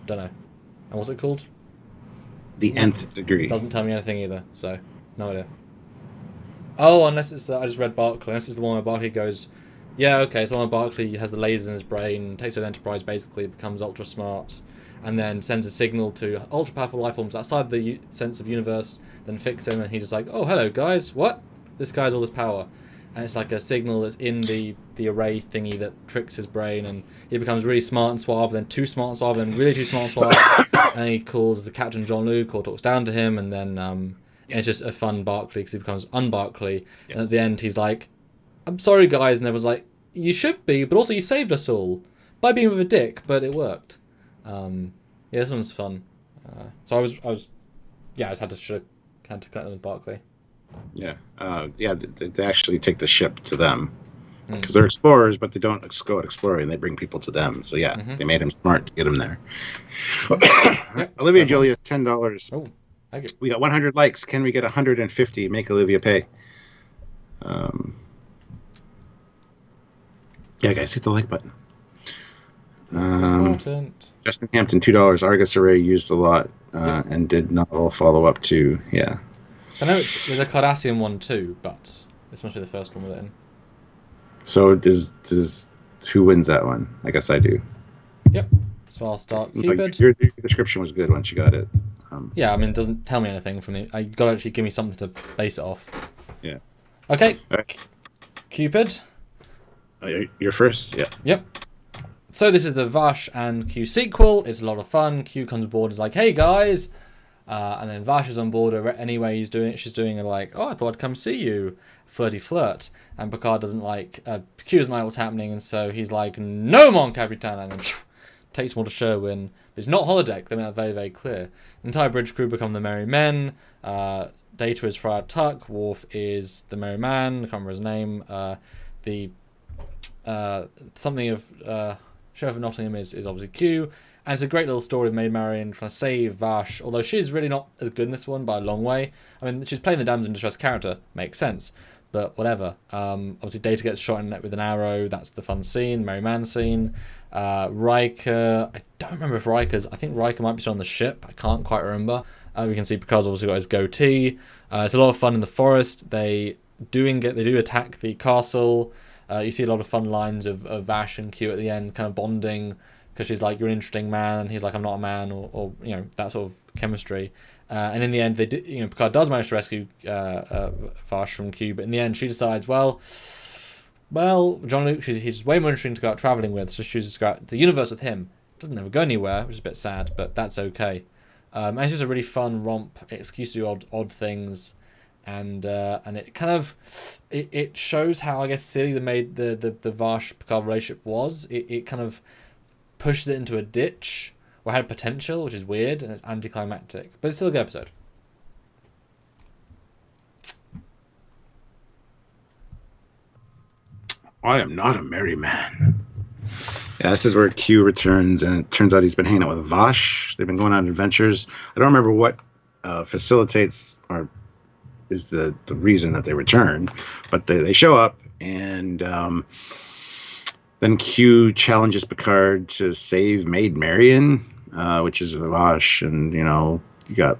Don't know. And what's it called? The Nth Degree. Doesn't tell me anything either, so no idea. Oh, unless it's... I just read Barclay. Unless it's the one where Barclay goes... Yeah, okay, so the one where Barclay has the lasers in his brain, takes over the Enterprise, basically, becomes ultra smart, and then sends a signal to ultra powerful life forms outside the sense of universe, then fix him, and he's just like, oh, hello, guys, what? This guy's all this power. And it's like a signal that's in the array thingy that tricks his brain, and he becomes really smart and suave, then too smart and suave, then really too smart and suave, and he calls the Captain Jean-Luc, or talks down to him, and then and it's just a fun Barclay, because he becomes un-Barclay, and at the end he's like, I'm sorry, guys, and everyone's like, you should be, but also you saved us all by being with a dick, but it worked. Yeah, this one's fun. So I just had to connect them with Barclay. Yeah, they actually take the ship to them, because they're explorers, but they don't go out exploring. They bring people to them. So yeah, they made him smart to get him there. Olivia Julius, $10. Oh, thank you. We got 100 likes. Can we get 150? Make Olivia pay. Yeah, guys, hit the like button. That's important. Justin Hampton, $2. Argus Array used a lot, and did not all follow up to. Yeah. So I know there's a Cardassian one too, but this must be the first one with it in. So does who wins that one? I guess I do. Yep. So I'll start Qpid. Your description was good once you got it. Yeah, I mean, it doesn't tell me anything from the... I got to actually give me something to base it off. Yeah. Okay. All right. Qpid. You're first? Yeah. Yep. So this is the Vash and Q sequel. It's a lot of fun. Q comes aboard and is like, hey guys. And then Vash is on board anyway. She's doing a like, oh, I thought I'd come see you. Flirty flirt. And Picard doesn't like... Q doesn't like what's happening, and so he's like, no, mon Capitan. And then takes them all to Sherwin. But it's not holodeck. They made that very, very clear. The entire bridge crew become the Merry Men. Data is Friar Tuck. Worf is the Merry Man. I can't remember his name. Something of... Sheriff of Nottingham is obviously Q, and it's a great little story of Maid Marian trying to save Vash, although she's really not as good in this one by a long way. I mean, she's playing the damsel in distress character, makes sense, but whatever. Obviously, Data gets shot in the neck with an arrow. That's the fun scene, Merry Man scene. Riker, I don't remember if Riker's. I think Riker might be still on the ship. I can't quite remember. We can see Picard's obviously got his goatee. It's a lot of fun in the forest. They do attack the castle. You see a lot of fun lines of Vash and Q at the end, kind of bonding, because she's like, "You're an interesting man," and he's like, "I'm not a man," or that sort of chemistry. And in the end, Picard does manage to rescue Vash from Q, but in the end, she decides, well, Jean-Luc, he's way more interesting to go out traveling with, so she chooses to go out to the universe with him. Doesn't ever go anywhere, which is a bit sad, but that's okay. And it's just a really fun romp, excuse to do odd things, and it kind of it shows how, I guess, silly the Vash Picard relationship was. It kind of pushes it into a ditch, or had potential, which is weird, and it's anticlimactic, but it's still a good episode. I am not a merry man. Yeah, this is where Q returns, and it turns out he's been hanging out with Vash. They've been going on adventures. I don't remember what facilitates or is the reason that they return, but they show up, and then Q challenges Picard to save Maid Marian, which is Vash, and you got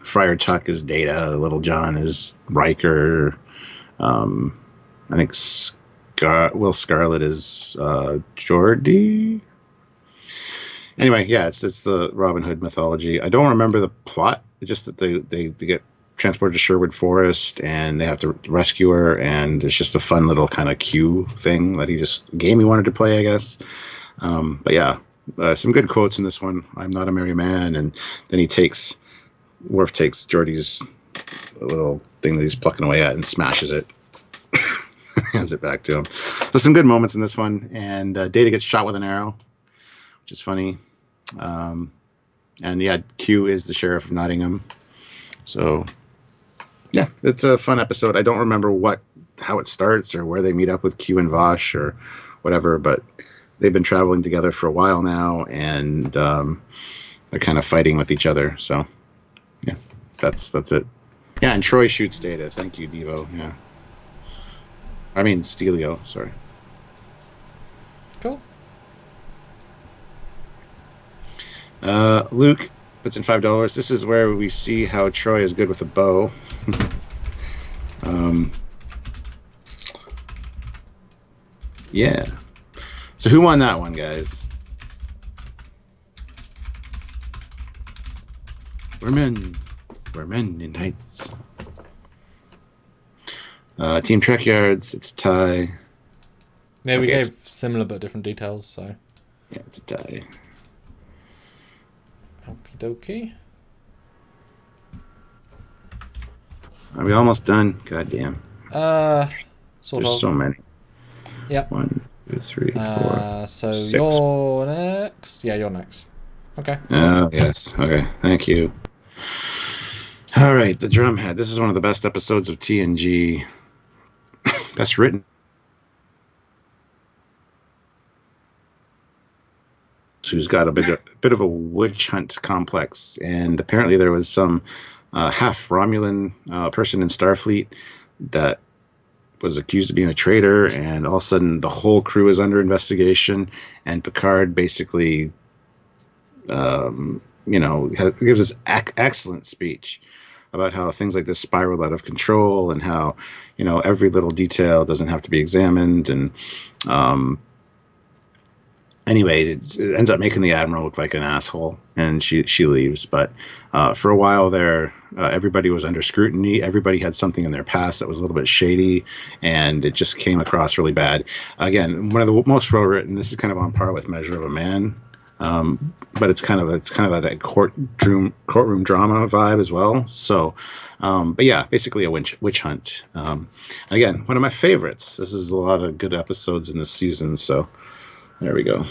Friar Tuck as Data, Little John is Riker. I think Will Scarlet is Geordi. Anyway, yeah, it's the Robin Hood mythology. I don't remember the plot. It's just that they get transported to Sherwood Forest and they have to rescue her, and it's just a fun little kind of Q thing that game he wanted to play, I guess. But yeah, some good quotes in this one. I'm not a merry man, and then Worf takes Geordi's little thing that he's plucking away at and smashes it. Hands it back to him. So some good moments in this one, and Data gets shot with an arrow, which is funny. And yeah, Q is the sheriff of Nottingham. So yeah, it's a fun episode. I don't remember how it starts or where they meet up with Q and Vash or whatever, but they've been traveling together for a while now, and they're kind of fighting with each other. So yeah, that's it. Yeah, and Troy shoots Data. Thank you, Devo. Yeah. I mean, Stelio, sorry. Cool. Luke puts in $5. This is where we see how Troy is good with a bow. Yeah. So who won that one, guys? We're men in tights. Team Trekyards, it's a tie. Yeah, we gave similar but different details, so. Yeah, it's a tie. Okie dokie. Are we almost done? God damn. Sort There's of. so many. Yep. 1, 2, 3, 4. So 6. you're next. Yeah, you're next. Okay. Oh, yes. Okay, thank you. All right, the Drumhead. This is one of the best episodes of TNG. Best written. Who's got a bit of a witch hunt complex, and apparently there was some half Romulan person in Starfleet that was accused of being a traitor, and all of a sudden the whole crew is under investigation, and Picard basically gives this excellent speech about how things like this spiral out of control, and how every little detail doesn't have to be examined, and anyway, it ends up making the Admiral look like an asshole, and she leaves. But for a while there, everybody was under scrutiny. Everybody had something in their past that was a little bit shady, and it just came across really bad. Again, one of the most well written. This is kind of on par with Measure of a Man, but it's kind of that courtroom drama vibe as well. So, but yeah, basically a witch hunt. And again, one of my favorites. This is a lot of good episodes in this season. So. There we go.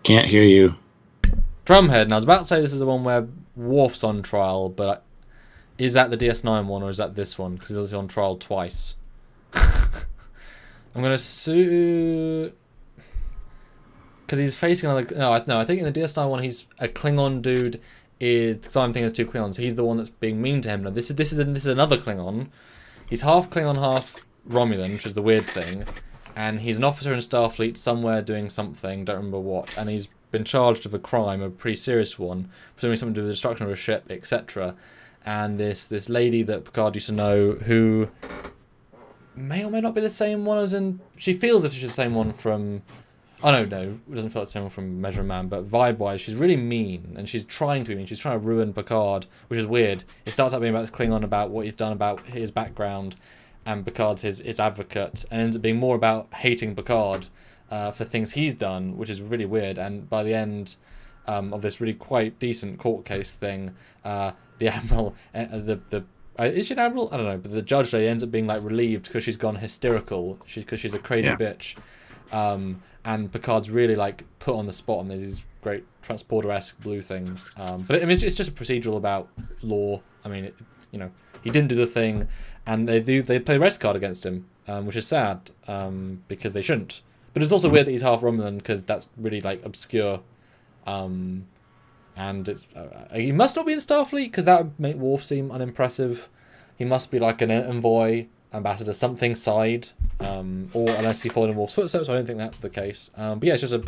Can't hear you. Drumhead. And I was about to say this is the one where Worf's on trial, but is that the DS9 one or is that this one? Because he's on trial twice. I'm going to sue... because he's facing another. No, I think in the DS9 one, he's a Klingon dude. So I'm thinking there's two Klingons. He's the one that's being mean to him. No, this is another Klingon. He's half Klingon, half Romulan, which is the weird thing. And he's an officer in Starfleet somewhere doing something, don't remember what. And he's been charged of a crime, a pretty serious one, presumably something to do with the destruction of a ship, etc. And this lady that Picard used to know, who may or may not be the same one as in... She feels as if she's the same one from... Oh, no, it doesn't feel like the same one from Measure of Man, but vibe-wise, she's really mean, and she's trying to be mean. She's trying to ruin Picard, which is weird. It starts out being about this Klingon, about what he's done, about his background, and Picard's his advocate, and ends up being more about hating Picard for things he's done, which is really weird. And by the end of this really quite decent court case thing, the Admiral, is she an Admiral? I don't know, but the judge lady ends up being like relieved because she's gone hysterical, because she's a crazy bitch. And Picard's really like put on the spot, and there's these great transporter-esque blue things. But I mean, it's just a procedural about law. I mean, he didn't do the thing, and they play rest card against him, which is sad because they shouldn't. But it's also weird that he's half Romulan, because that's really like obscure. And it's he must not be in Starfleet, because that would make Worf seem unimpressive. He must be like an envoy, ambassador, something side, or unless he followed in Worf's footsteps. I don't think that's the case. But yeah, it's just a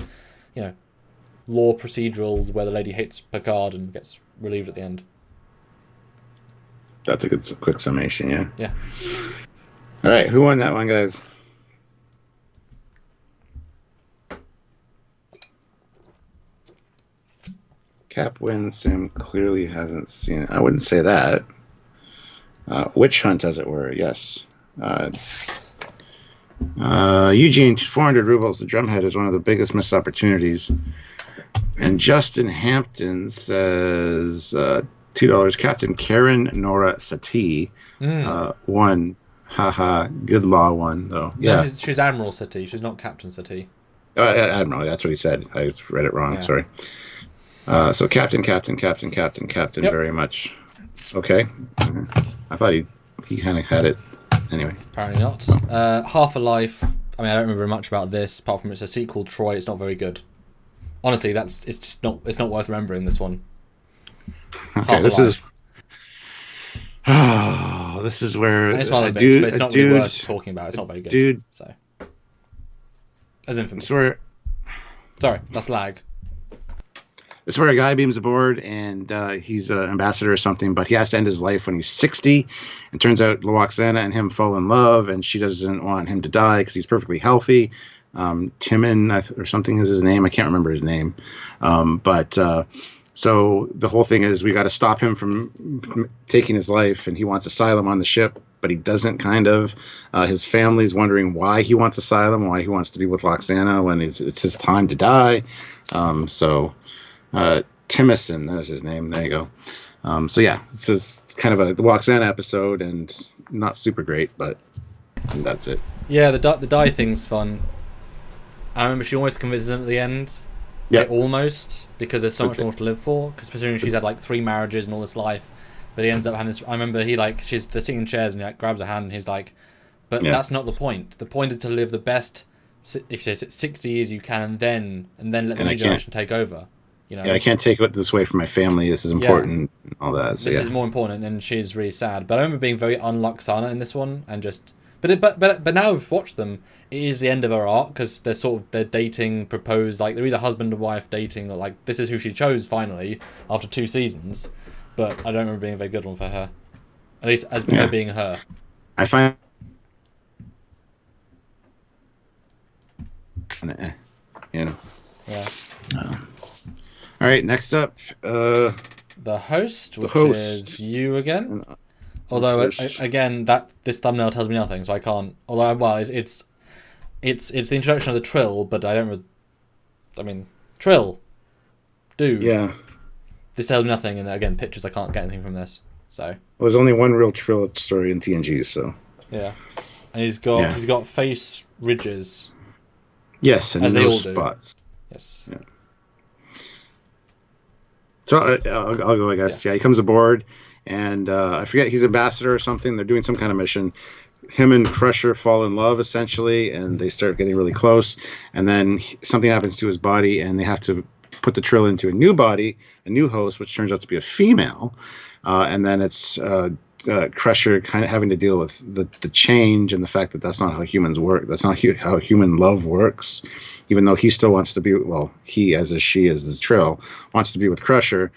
law procedural where the lady hates Picard and gets relieved at the end. That's a quick summation, yeah. Yeah. All right, who won that one, guys? Cap wins. Sam clearly hasn't seen it. I wouldn't say that. Witch hunt, as it were. Yes. Eugene, 400 rubles. The Drumhead is one of the biggest missed opportunities. And Justin Hampton says $2. Captain Karen Nora Sati won. Haha, good law won though. Yeah, no, she's Admiral Sati. She's not Captain Sati. Admiral. That's what he said. I read it wrong. Yeah. Sorry. So Captain. Yep. Very much. Okay. I thought he kind of had it. Anyway. Apparently not. Half a Life. I mean, I don't remember much about this, apart from it's a sequel, Troy. It's not very good. Honestly, it's not worth remembering, this one. Okay, this is where and it's one of the bits, but it's not really worth talking about. It's not very good. Dude. So. As Infamy. Sorry, that's lag. It's where a guy beams aboard, and he's an ambassador or something, but he has to end his life when he's 60. And turns out Loaxana and him fall in love, and she doesn't want him to die because he's perfectly healthy. Timon or something is his name. I can't remember his name. So the whole thing is we got to stop him from taking his life, and he wants asylum on the ship, but he doesn't, kind of. His family's wondering why he wants asylum, why he wants to be with Loaxana when it's his time to die. Timison, that was his name. There you go. So yeah, this is kind of a Loaxana episode, and not super great, but that's it. Yeah, the die thing's fun. I remember she almost convinces him at the end. Yeah, almost, because there's so much more to live for. Because considering she's had like 3 marriages and all this life, but he ends up having this. I remember they're sitting in chairs, and he grabs her hand, and he's like, "But that's not the point. The point is to live the best, if you say 60 years you can, and then let the new generation take over." Yeah, I can't take this away from my family. This is important, and all that. So, this is more important, and she's really sad. But I remember being very un-Loaxana in this one, and just. But now we've watched them. It is the end of her arc, because they're dating, propose, like they're either husband and wife dating, or like this is who she chose finally after 2 seasons. But I don't remember being a very good one for her, at least as her being her. I find. Yeah. All right, next up, the host, which is you again. Although again, this thumbnail tells me nothing, so I can't. Although it's the introduction of the Trill, but I don't. I mean, Trill, dude. Yeah. This tells me nothing, and again, pictures. I can't get anything from this. So. Well, there's only one real Trill story in TNG, so. Yeah, and he's got face ridges. Yes, and no spots. Yes. Yeah. So I'll go, I guess. Yeah, he comes aboard, and I forget, he's ambassador or something. They're doing some kind of mission, him and Crusher fall in love essentially, and they start getting really close. And then something happens to his body, and they have to put the Trill into a new body, a new host, which turns out to be a female. And then it's Crusher kind of having to deal with the change and the fact that that's not how humans work. That's not how human love works. Even though he still wants to be, well, he as a she as the Trill wants to be with Crusher,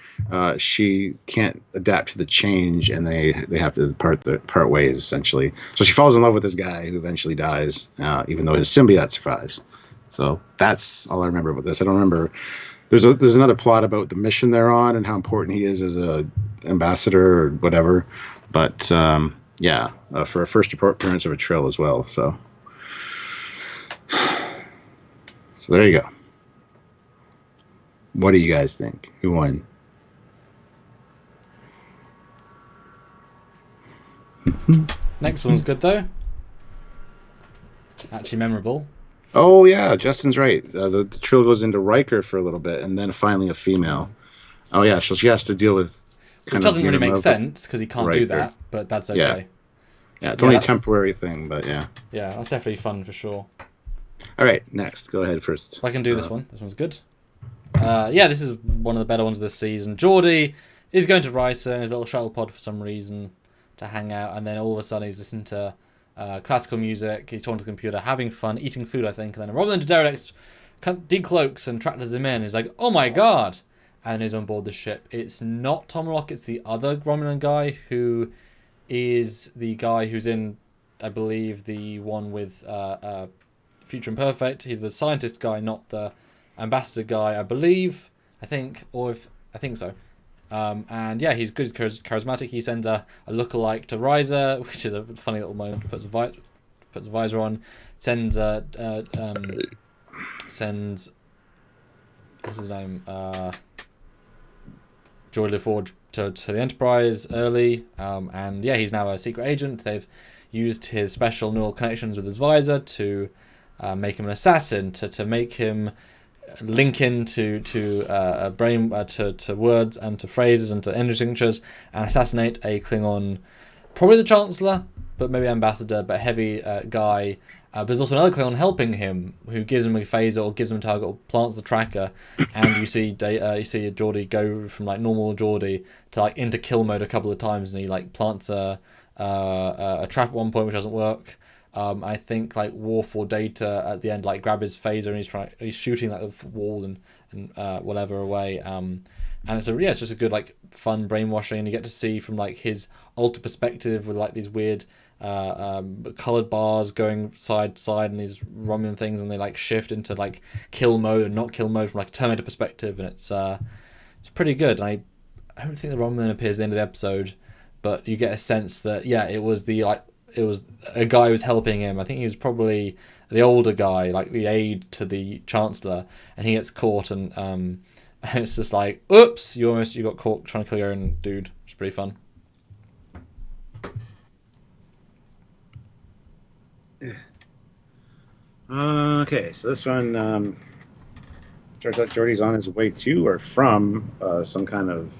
she can't adapt to the change, and they have to part ways essentially. So she falls in love with this guy who eventually dies, even though his symbiote survives. So that's all I remember about this. I don't remember. There's another plot about the mission they're on and how important he is as a ambassador or whatever. But for a first appearance of a Trill as well. So there you go. What do you guys think? Who won? Next one's good though. Actually memorable. Oh yeah, Justin's right. The Trill goes into Riker for a little bit, and then finally a female. Oh yeah, so she has to deal with. It doesn't really make sense because he can't do that, but that's okay. Yeah, it's only a temporary thing, but yeah. Yeah, that's definitely fun for sure. All right, next. Go ahead first. I can do this one. This one's good. This is one of the better ones of this season. Geordi is going to Risa in his little shuttle pod for some reason to hang out, and then all of a sudden he's listening to classical music. He's talking to the computer, having fun, eating food, I think, and then rather than Deredex decloaks and tractors him in, he's like, "Oh my god!" and is on board the ship. It's not Tom Rock, it's the other Romulan guy who is the guy who's in, I believe, the one with Future Imperfect. He's the scientist guy, not the ambassador guy, I believe. I think so. And yeah, he's good, he's charismatic. He sends a lookalike to Risa, which is a funny little moment. Puts a visor on, sends what's his name? Geordi LaForge to the Enterprise early, and yeah, he's now a secret agent. They've used his special neural connections with his visor to make him an assassin, to make him link into brain to words and to phrases and to energy signatures and assassinate a Klingon, probably the Chancellor, but maybe Ambassador, but heavy guy. But there's also another Klingon helping him, who gives him a phaser or gives him a target or plants the tracker, and you see Geordi go from like normal Geordi to like into kill mode a couple of times, and he like plants a trap at one point which doesn't work. I think like Worf or Data at the end like grab his phaser and he's shooting like the wall and whatever away. And it's just a good like fun brainwashing, and you get to see from like his alter perspective with like these weird colored bars going side to side and these Romulan things, and they like shift into like kill mode and not kill mode from like a Terminator perspective, and it's pretty good. And I don't think the Romulan appears at the end of the episode, but you get a sense that it was a guy who was helping him. I think he was probably the older guy, like the aide to the Chancellor, and he gets caught, and it's just like, oops, you got caught trying to kill your own dude. It's pretty fun. Okay, so this one turns out Geordi's on his way to or from some kind of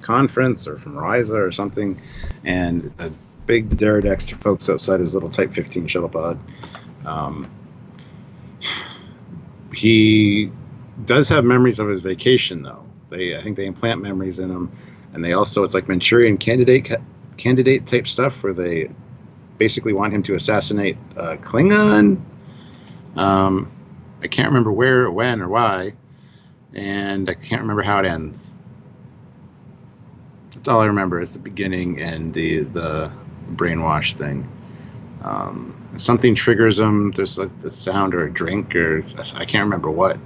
conference or from Risa or something, and a big Deredex folks outside his little Type 15 shuttle pod. He does have memories of his vacation, though. I think they implant memories in him, and they also, it's like Manchurian candidate type stuff where they basically want him to assassinate Klingon. I can't remember where, when, or why, and I can't remember how it ends. That's all I remember is the beginning and the brainwash thing. Something triggers him. There's like the sound or a drink or I can't remember what.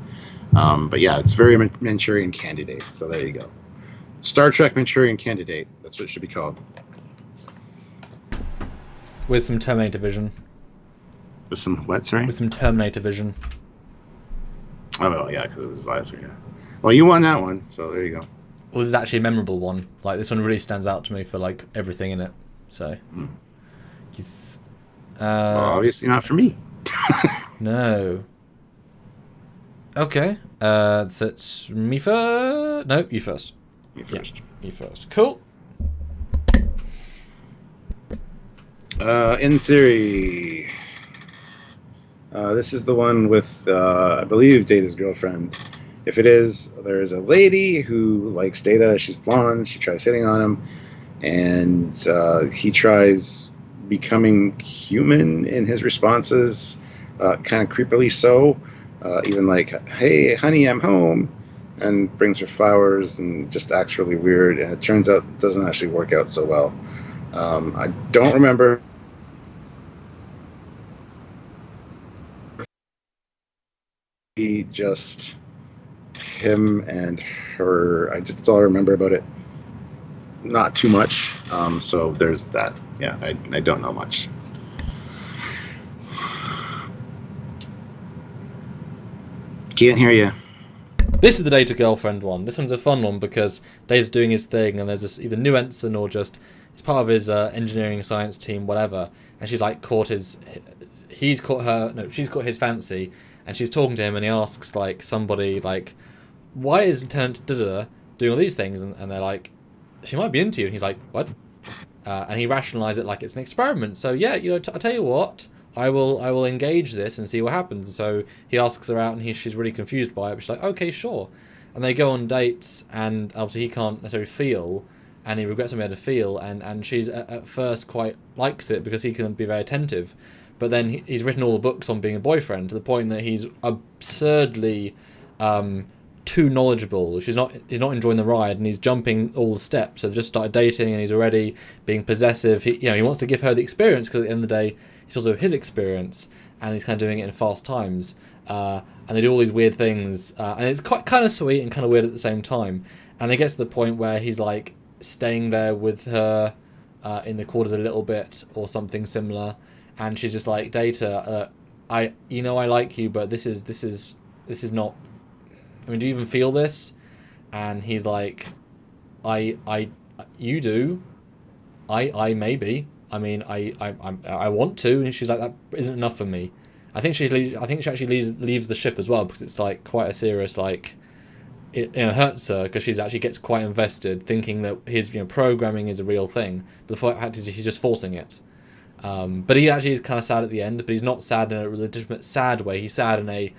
But yeah, it's very Manchurian Candidate. So there you go. Star Trek Manchurian Candidate. That's what it should be called. With some Terminator vision. With some what, sorry? With some Terminator vision. Oh, well, yeah, because it was visor, yeah. Well, you won that one, so there you go. Well, this is actually a memorable one. Like, this one really stands out to me for, like, everything in it. So, well, obviously not for me. No. Okay. That's me first. No, you first. You first. Yeah, you first. Cool. In theory, this is the one with, I believe, Data's girlfriend. If it is, there is a lady who likes Data. She's blonde. She tries hitting on him, and he tries becoming human in his responses, kind of creepily so. Even like, "Hey, honey, I'm home," and brings her flowers and just acts really weird. And it turns out it doesn't actually work out so well. I don't remember. Just him and her. That's all I remember about it. Not too much. So there's that. Yeah, I don't know much. Can't hear you. This is the Data girlfriend one. This one's a fun one because Data's doing his thing, and there's this either new ensign or just it's part of his engineering science team, whatever. And she's like she's caught his fancy, and she's talking to him, and he asks like somebody like, "Why is Lieutenant da doing all these things?" And they're like, "She might be into you," and he's like, "What?" And he rationalizes it like it's an experiment. So yeah, I tell you what. I will engage this and see what happens. So he asks her out, and she's really confused by it. But she's like, okay, sure. And they go on dates, and obviously he can't necessarily feel, and he regrets having to feel. And she's at first quite likes it because he can be very attentive. But then he's written all the books on being a boyfriend to the point that he's absurdly too knowledgeable. He's not enjoying the ride, and he's jumping all the steps. So they've just started dating, and he's already being possessive. He wants to give her the experience because at the end of the day, it's also his experience, and he's kind of doing it in fast times. And they do all these weird things, and it's quite kind of sweet and kind of weird at the same time. And it gets to the point where he's like staying there with her in the quarters a little bit or something similar, and she's just like, Data, I like you, but this is not. I mean, do you even feel this? And he's like, you do. I maybe. I mean, I want to, and she's like, that isn't enough for me. I think she actually leaves the ship as well because it's like quite a serious like. It hurts her because she actually gets quite invested, thinking that his programming is a real thing. But the fact is, he's just forcing it. But he actually is kind of sad at the end, but he's not sad in a legitimate sad way. He's sad in a,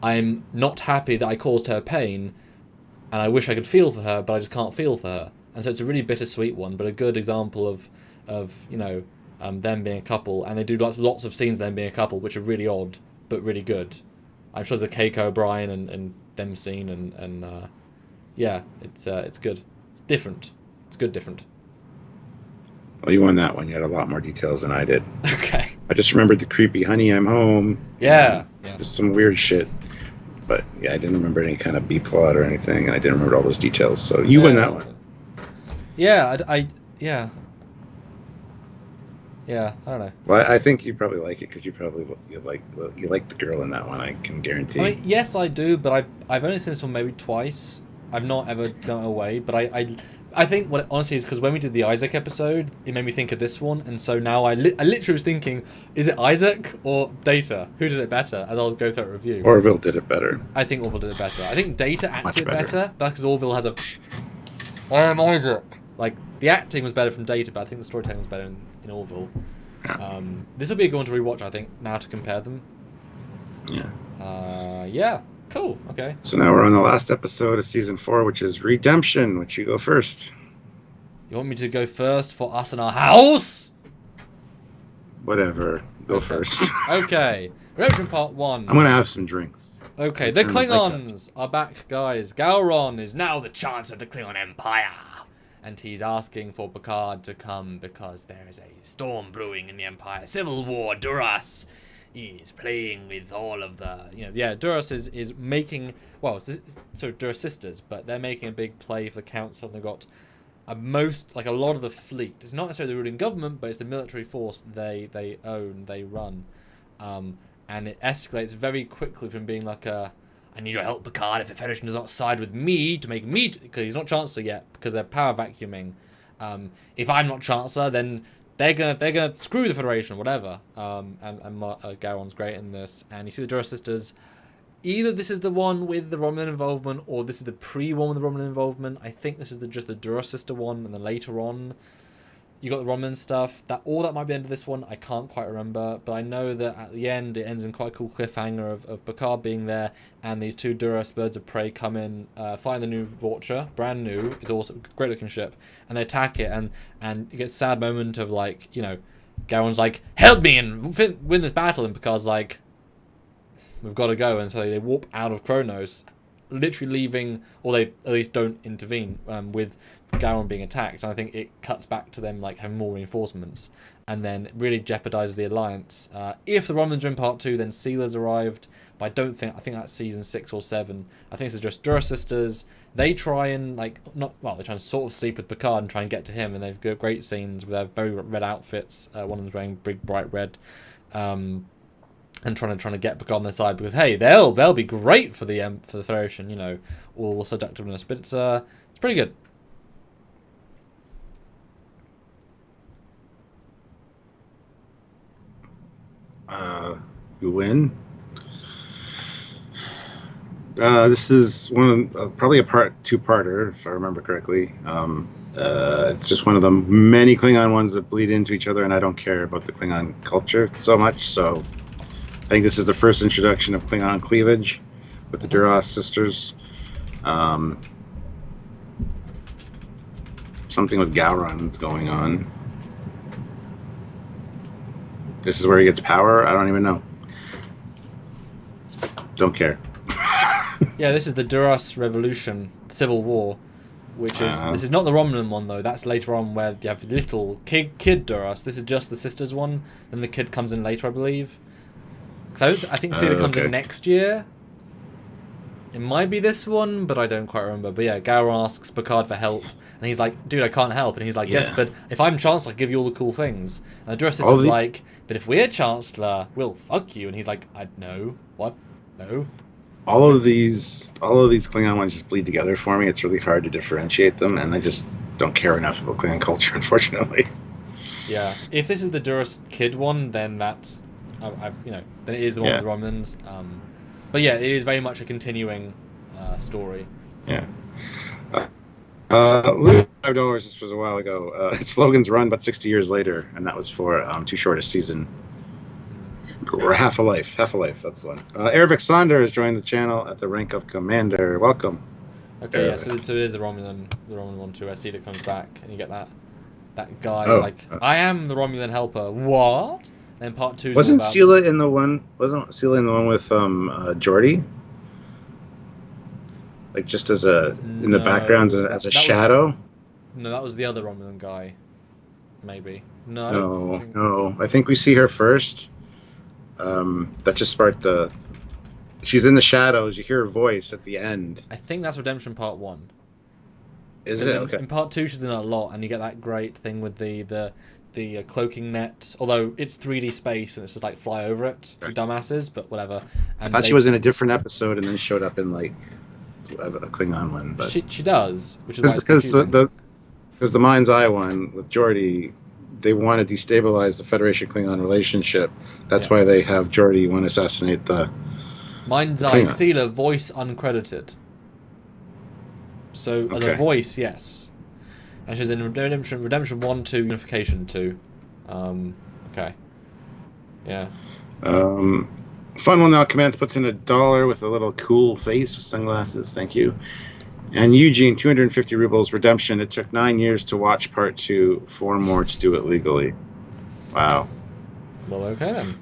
I'm not happy that I caused her pain, and I wish I could feel for her, but I just can't feel for her. And so it's a really bittersweet one, but a good example of them being a couple. And they do lots of scenes of them being a couple, which are really odd, but really good. I'm sure there's a Keiko O'Brien and them scene, and yeah, it's good. It's different. It's good different. Well, you won that one. You had a lot more details than I did. Okay. I just remembered the creepy "honey, I'm home." Yeah. Just some weird shit. But yeah, I didn't remember any kind of B plot or anything, and I didn't remember all those details. So you win that one. Yeah, yeah. Yeah, I don't know. Well, I think you probably like it because you like the girl in that one. I can guarantee. I mean, yes, I do, but I've only seen this one maybe twice. I've not ever gone away, but I think what it honestly is because when we did the Isaac episode, it made me think of this one, and so now I literally was thinking, is it Isaac or Data? Who did it better? As I was going through a review. Orville did it better. I think Orville did it better. I think Data acted better. That's because Orville has a. I am Isaac. Like the acting was better from Data, but I think the storytelling was better in Orville. Yeah. This will be a good one to rewatch, I think, now to compare them. Yeah. Yeah. Cool. Okay. So now we're on the last episode of season 4, which is Redemption. Which you go first? You want me to go first for us in our house? Whatever. Go first. Okay. Redemption Part 1. I'm gonna have some drinks. Okay. The Klingons are back, guys. Gowron is now the Chancellor of the Klingon Empire. And he's asking for Picard to come because there is a storm brewing in the Empire. Civil War. Duras is playing with all of the... Duras is making... Well, so Duras sisters, but they're making a big play for the Council. They've got a lot of the fleet. It's not necessarily the ruling government, but it's the military force they own, they run. And it escalates very quickly from being like a... I need your help, Picard, if the Federation does not side with me to make me... Because he's not Chancellor yet, because they're power vacuuming. If I'm not Chancellor, then they're gonna screw the Federation, whatever. And Gowron's great in this. And you see the Duras sisters. Either this is the one with the Romulan involvement, or this is the pre-one with the Romulan involvement. I think this is just the Duras sister one, and then later on, you got the Romulan stuff. All that might be the end of this one. I can't quite remember, but I know that at the end it ends in quite a cool cliffhanger of Picard being there, and these two Duras birds of prey come in, find the new Vulture, brand new. It's also a great looking ship, and they attack it, and you get a sad moment of like, you know, Gowron's like, help me and win this battle, and Picard's like, we've got to go, and so they warp out of Kronos, literally leaving, or they at least don't intervene with Gowron being attacked. And I think it cuts back to them like having more reinforcements, and then it really jeopardizes the alliance. If the Romulans are in part 2, then Sealer's arrived, but I think that's season 6 or 7. I think it's just Dura sisters. They try and they try and sort of sleep with Picard and try and get to him, and they've got great scenes with their very red outfits. One of them's wearing big bright red. And trying to get Picard on their side, because hey, they'll be great for the Federation, you know, all seductiveness. But it's pretty good. You win. This is probably a two-parter, if I remember correctly. It's just one of the many Klingon ones that bleed into each other, and I don't care about the Klingon culture so much, so I think this is the first introduction of Klingon cleavage with the Duras sisters. Something with Gowron is going on. This is where he gets power? I don't even know. Don't care. Yeah, this is the Duras Revolution, Civil War, which is... This is not the Romulan one, though. That's later on where you have little kid Duras. This is just the sisters one. Then the kid comes in later, I believe. So I think Celia comes in next year. It might be this one, but I don't quite remember. But yeah, Gowron asks Picard for help, and he's like, dude, I can't help. And he's like, yes, but if I'm Chancellor, I'll give you all the cool things. And the Duras sister's like, but if we're Chancellor, we'll fuck you. And he's like, no. What? No. All of these Klingon ones just bleed together for me. It's really hard to differentiate them, and I just don't care enough about Klingon culture, unfortunately. Yeah. If this is the Duras kid one, then that's... then it is the one with the Romulans. But yeah, it is very much a continuing story. Yeah. $5. This was a while ago. Its slogan's run, but 60 years later, and that was for too short a season. Or half a life. That's the one. Ervik Sonder has joined the channel at the rank of Commander. Welcome. Okay, yeah. So it is the Romulan one too. I see that comes back, and you get that guy who's like, I am the Romulan helper. What? And part 2 wasn't Sela in the one? Wasn't Sela in the one with Geordi? Like just as in the background as a shadow. No, that was the other Romulan guy. Maybe. No. I think we see her first. That just sparked the. She's in the shadows. You hear her voice at the end. I think that's Redemption Part 1. Is it? Okay. In Part 2, she's in a lot, and you get that great thing with the cloaking net. Although it's 3D space and it's just like fly over it. Right. Dumbasses, but whatever. And I thought she was in a different episode and then showed up in like a Klingon one. But she does, which is because the Mind's Eye one with Geordi, they want to destabilize the Federation Klingon relationship. That's why they have Geordi want to assassinate the Mind's Eye Sealer, voice uncredited. So as a voice, yes. And she's in Redemption 1, 2, Unification 2. Okay. Yeah. Fun one now. Commands puts in $1 with a little cool face with sunglasses. Thank you. And Eugene, 250 rubles. Redemption. It took 9 years to watch part 2. 4 more to do it legally. Wow. Well, okay then.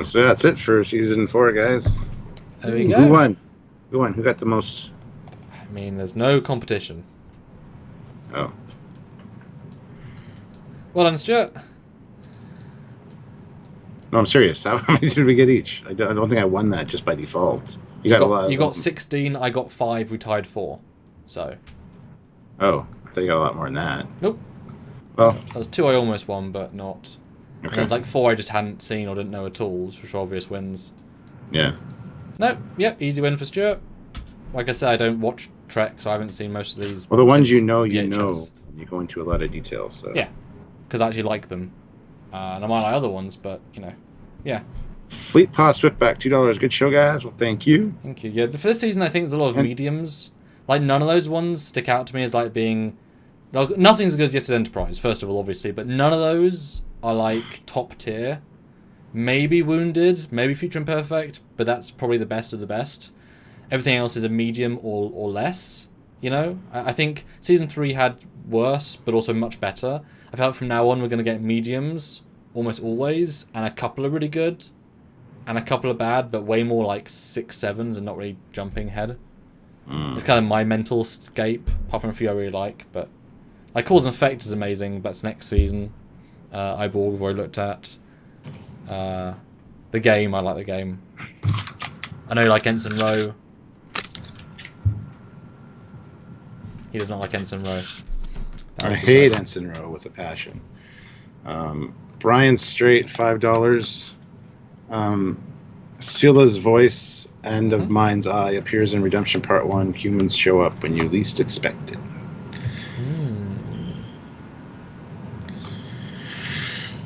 So that's it for season 4, guys. There we go. Who won? Who got the most? I mean, there's no competition. Oh. Well done, Stuart. No, I'm serious. How many did we get each? I don't think I won that just by default. You got a lot. You got 16. I got 5. We tied 4. So. Oh, I thought you got a lot more than that. Nope. Well, there was 2 I almost won, but not. Okay. And there's like 4 I just hadn't seen or didn't know at all, which were obvious wins. Yeah. No. Yep. Easy win for Stuart. Like I said, I don't watch Trek, so I haven't seen most of these. Well, the ones you know. You go into a lot of detail. So. Yeah. Because I actually like them. And I might like other ones, but, yeah. Fleet Paw Swiftback, $2. Good show, guys. Well, thank you. Thank you. Yeah, for this season, I think there's a lot of mediums. Like, none of those ones stick out to me as, like, being Like, nothing's as good as Yesterday's Enterprise, first of all, obviously, but none of those are like top tier. Maybe Wounded, maybe Future Imperfect, but that's probably the best of the best. Everything else is a medium or less. You know, I think season 3 had worse, but also much better. I feel like from now on we're going to get mediums almost always, and a couple are really good, and a couple are bad, but way more like 6, 7s and not really jumping ahead. It's kind of my mental scape, apart from a few I really like, but like Cause and Effect is amazing. That's next season. Eyeball we've already looked at. The Game, I like The Game. I know you like Ensign Rowe. He does not like Ensign Rowe. I hate Ensign Rowe with a passion. Brian Strait, $5. Sila's voice, End of Mind's Eye, appears in Redemption Part 1. Humans show up when you least expect it.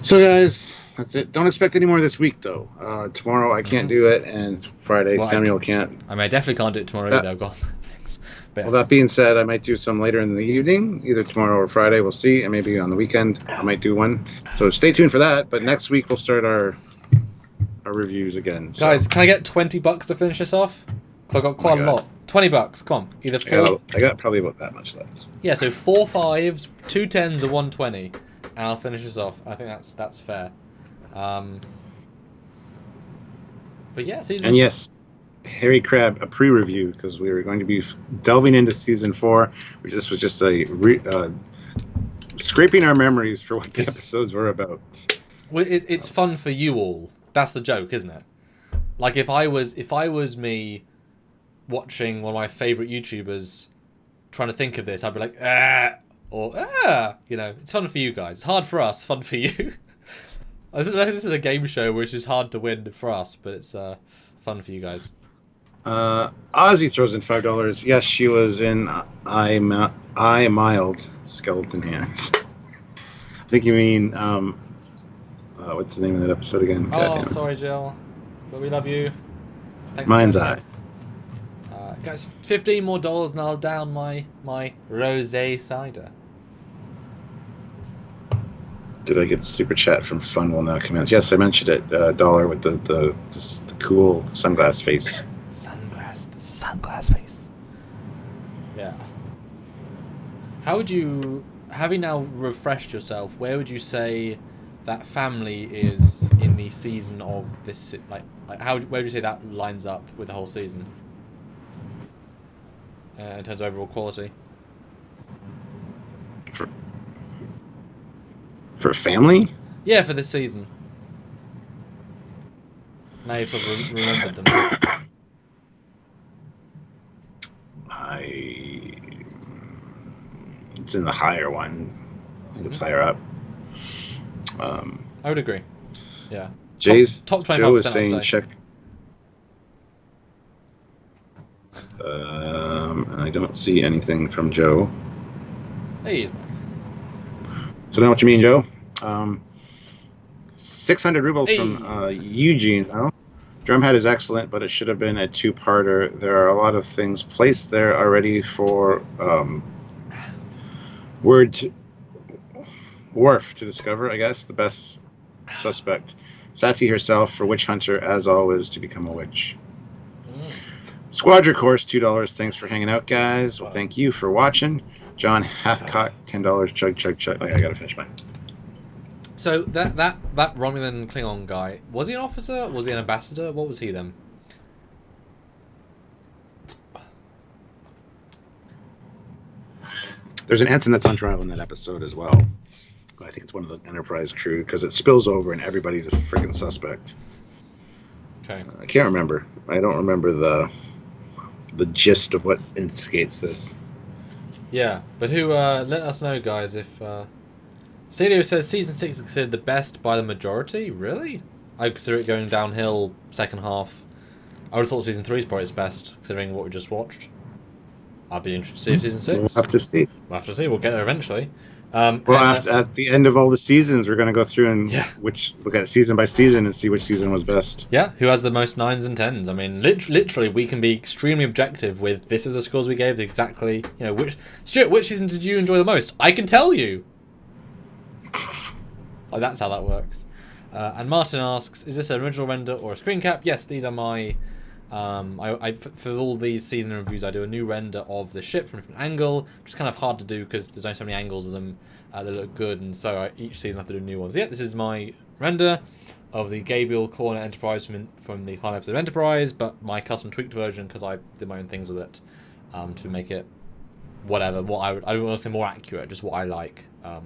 So, guys, that's it. Don't expect any more this week, though. Tomorrow I can't do it, and Friday Samuel can't. I mean, I definitely can't do it tomorrow either. I've got things. But, well, that being said, I might do some later in the evening, either tomorrow or Friday. We'll see, and maybe on the weekend I might do one. So stay tuned for that. But next week we'll start our reviews again. So. Guys, can I get $20 to finish this off? Because I've got quite a lot. $20. Come on, either 4. I got probably about that much left. Yeah, so 4 5s, 2 10s, or 120, and I'll finish this off. I think that's fair. But yeah, season. And yes, Harry Crab, a pre-review, because we were going to be delving into season 4. This was just a scraping our memories for what the episodes were about. Well, it's fun for you all. That's the joke, isn't it? Like if I was me watching one of my favorite YouTubers trying to think of this, I'd be like, you know, it's fun for you guys. It's hard for us, fun for you. I think this is a game show which is hard to win for us, but it's fun for you guys. Ozzy throws in $5. Yes, she was in I Mild Skeleton Hands. I think you mean what's the name of that episode again? Oh, sorry, Jill, but we love you. Thanks Mind's Eye. Guys, $15 more and I'll down my rosé cider. Did I get the super chat from Fun Will Now Commence? Yes, I mentioned it. Dollar with the cool sunglass face. The sunglass face. Yeah. How would you, having now refreshed yourself, where would you say that family is in the season of this? Like where would you say that lines up with the whole season? In terms of overall quality. For family? Yeah, for this season. Now you've sort of remembered them. It's in the higher one. I think it's higher up. I would agree. Yeah. Jay's top 25%, Joe is saying check. And I don't see anything from Joe. Hey, he's back. So I know what you mean, Joe. 600 rubles from Eugene. Oh, Drumhead is excellent, but it should have been a 2-parter. There are a lot of things placed there already for Worf to discover, I guess. The best suspect. Sati herself for Witch Hunter, as always, to become a witch. Squadra Course, $2. Thanks for hanging out, guys. Well, thank you for watching. John Hathcock, $10. Chug, chug, chug. Oh, yeah, I gotta finish mine. So that Romulan Klingon guy, was he an officer? Was he an ambassador? What was he then? There's an ensign that's on trial in that episode as well. I think it's one of the Enterprise crew because it spills over and everybody's a freaking suspect. Okay. I can't remember. I don't remember the gist of what instigates this. Yeah, but who let us know, guys, if Stadio says season 6 is considered the best by the majority. Really? I consider it going downhill second half. I would have thought season 3 is probably its best, considering what we just watched. I'd be interested to see if season 6. We'll have to see. We'll have to see. We'll get there eventually. Well, at the end of all the seasons, we're going to go through and look at it season by season and see which season was best. Yeah, who has the most 9s and 10s? I mean, literally, we can be extremely objective with this is the scores we gave exactly. Which season did you enjoy the most? I can tell you. Oh, that's how that works. And Martin asks, is this an original render or a screen cap? Yes, these are my... for all these season reviews, I do a new render of the ship from a different angle, which is kind of hard to do because there's only so many angles of them that look good, and so each season I have to do new ones. Yeah, this is my render of the Gabriel Corner Enterprise from the final episode of Enterprise, but my custom tweaked version because I did my own things with it to make it whatever. I don't want to say more accurate, just what I like. I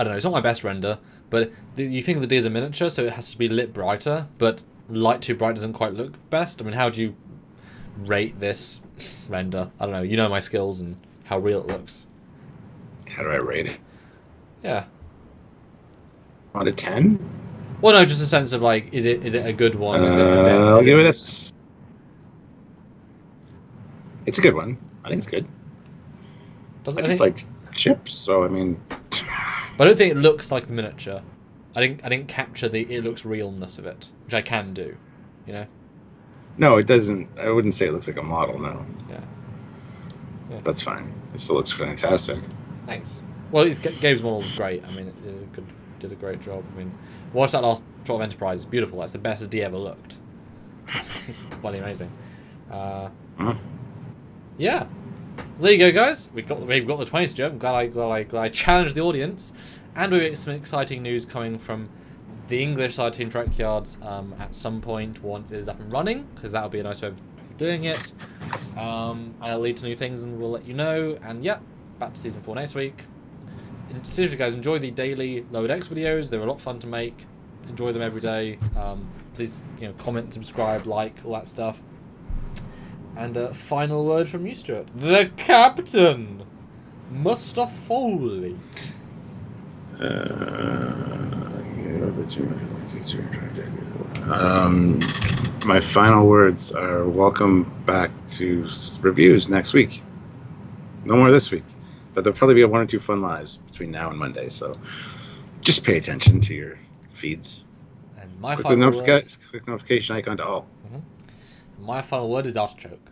don't know. It's not my best render, but you think of the D as a miniature, so it has to be lit brighter, but light too bright doesn't quite look best. I mean, how do you rate this render? I don't know. You know my skills and how real it looks. How do I rate it? Yeah. Out of 10? Well, no, just a sense of like, is it a good one? I'll give it a... It's a good one. I think it's good. I just like chips, so I mean... But I don't think it looks like the miniature. I didn't capture the it looks realness of it, which I can do, No, it doesn't. I wouldn't say it looks like a model. No. Yeah. That's fine. It still looks fantastic. Thanks. Well, Gabe's model is great. I mean, it did a great job. I mean, watch that last shot of Enterprise. It's beautiful. That's the best the D ever looked. It's bloody amazing. Yeah. There you go, guys. We've got the 20s joke. I'm glad I challenged the audience, and we've got some exciting news coming from the English side of Team Trekyards at some point once it is up and running, because that'll be a nice way of doing it. I'll lead to new things, and we'll let you know. And yeah, back to season 4 next week. And seriously, guys, enjoy the daily Lower Decks videos. They're a lot of fun to make. Enjoy them every day. Please, comment, subscribe, like, all that stuff. And a final word from you, Stuart. The Captain, Mr. Foley. My final words are welcome back to reviews next week. No more this week, but there'll probably be 1 or 2 fun lives between now and Monday, so just pay attention to your feeds. And my final word... Click notification icon to all. My final word is artichoke.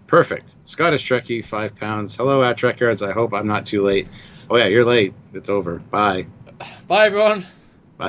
Perfect. Scottish Trekkie, 5 pounds. Hello at Trekyards. I hope I'm not too late. Oh yeah, you're late. It's over. Bye. Bye, everyone.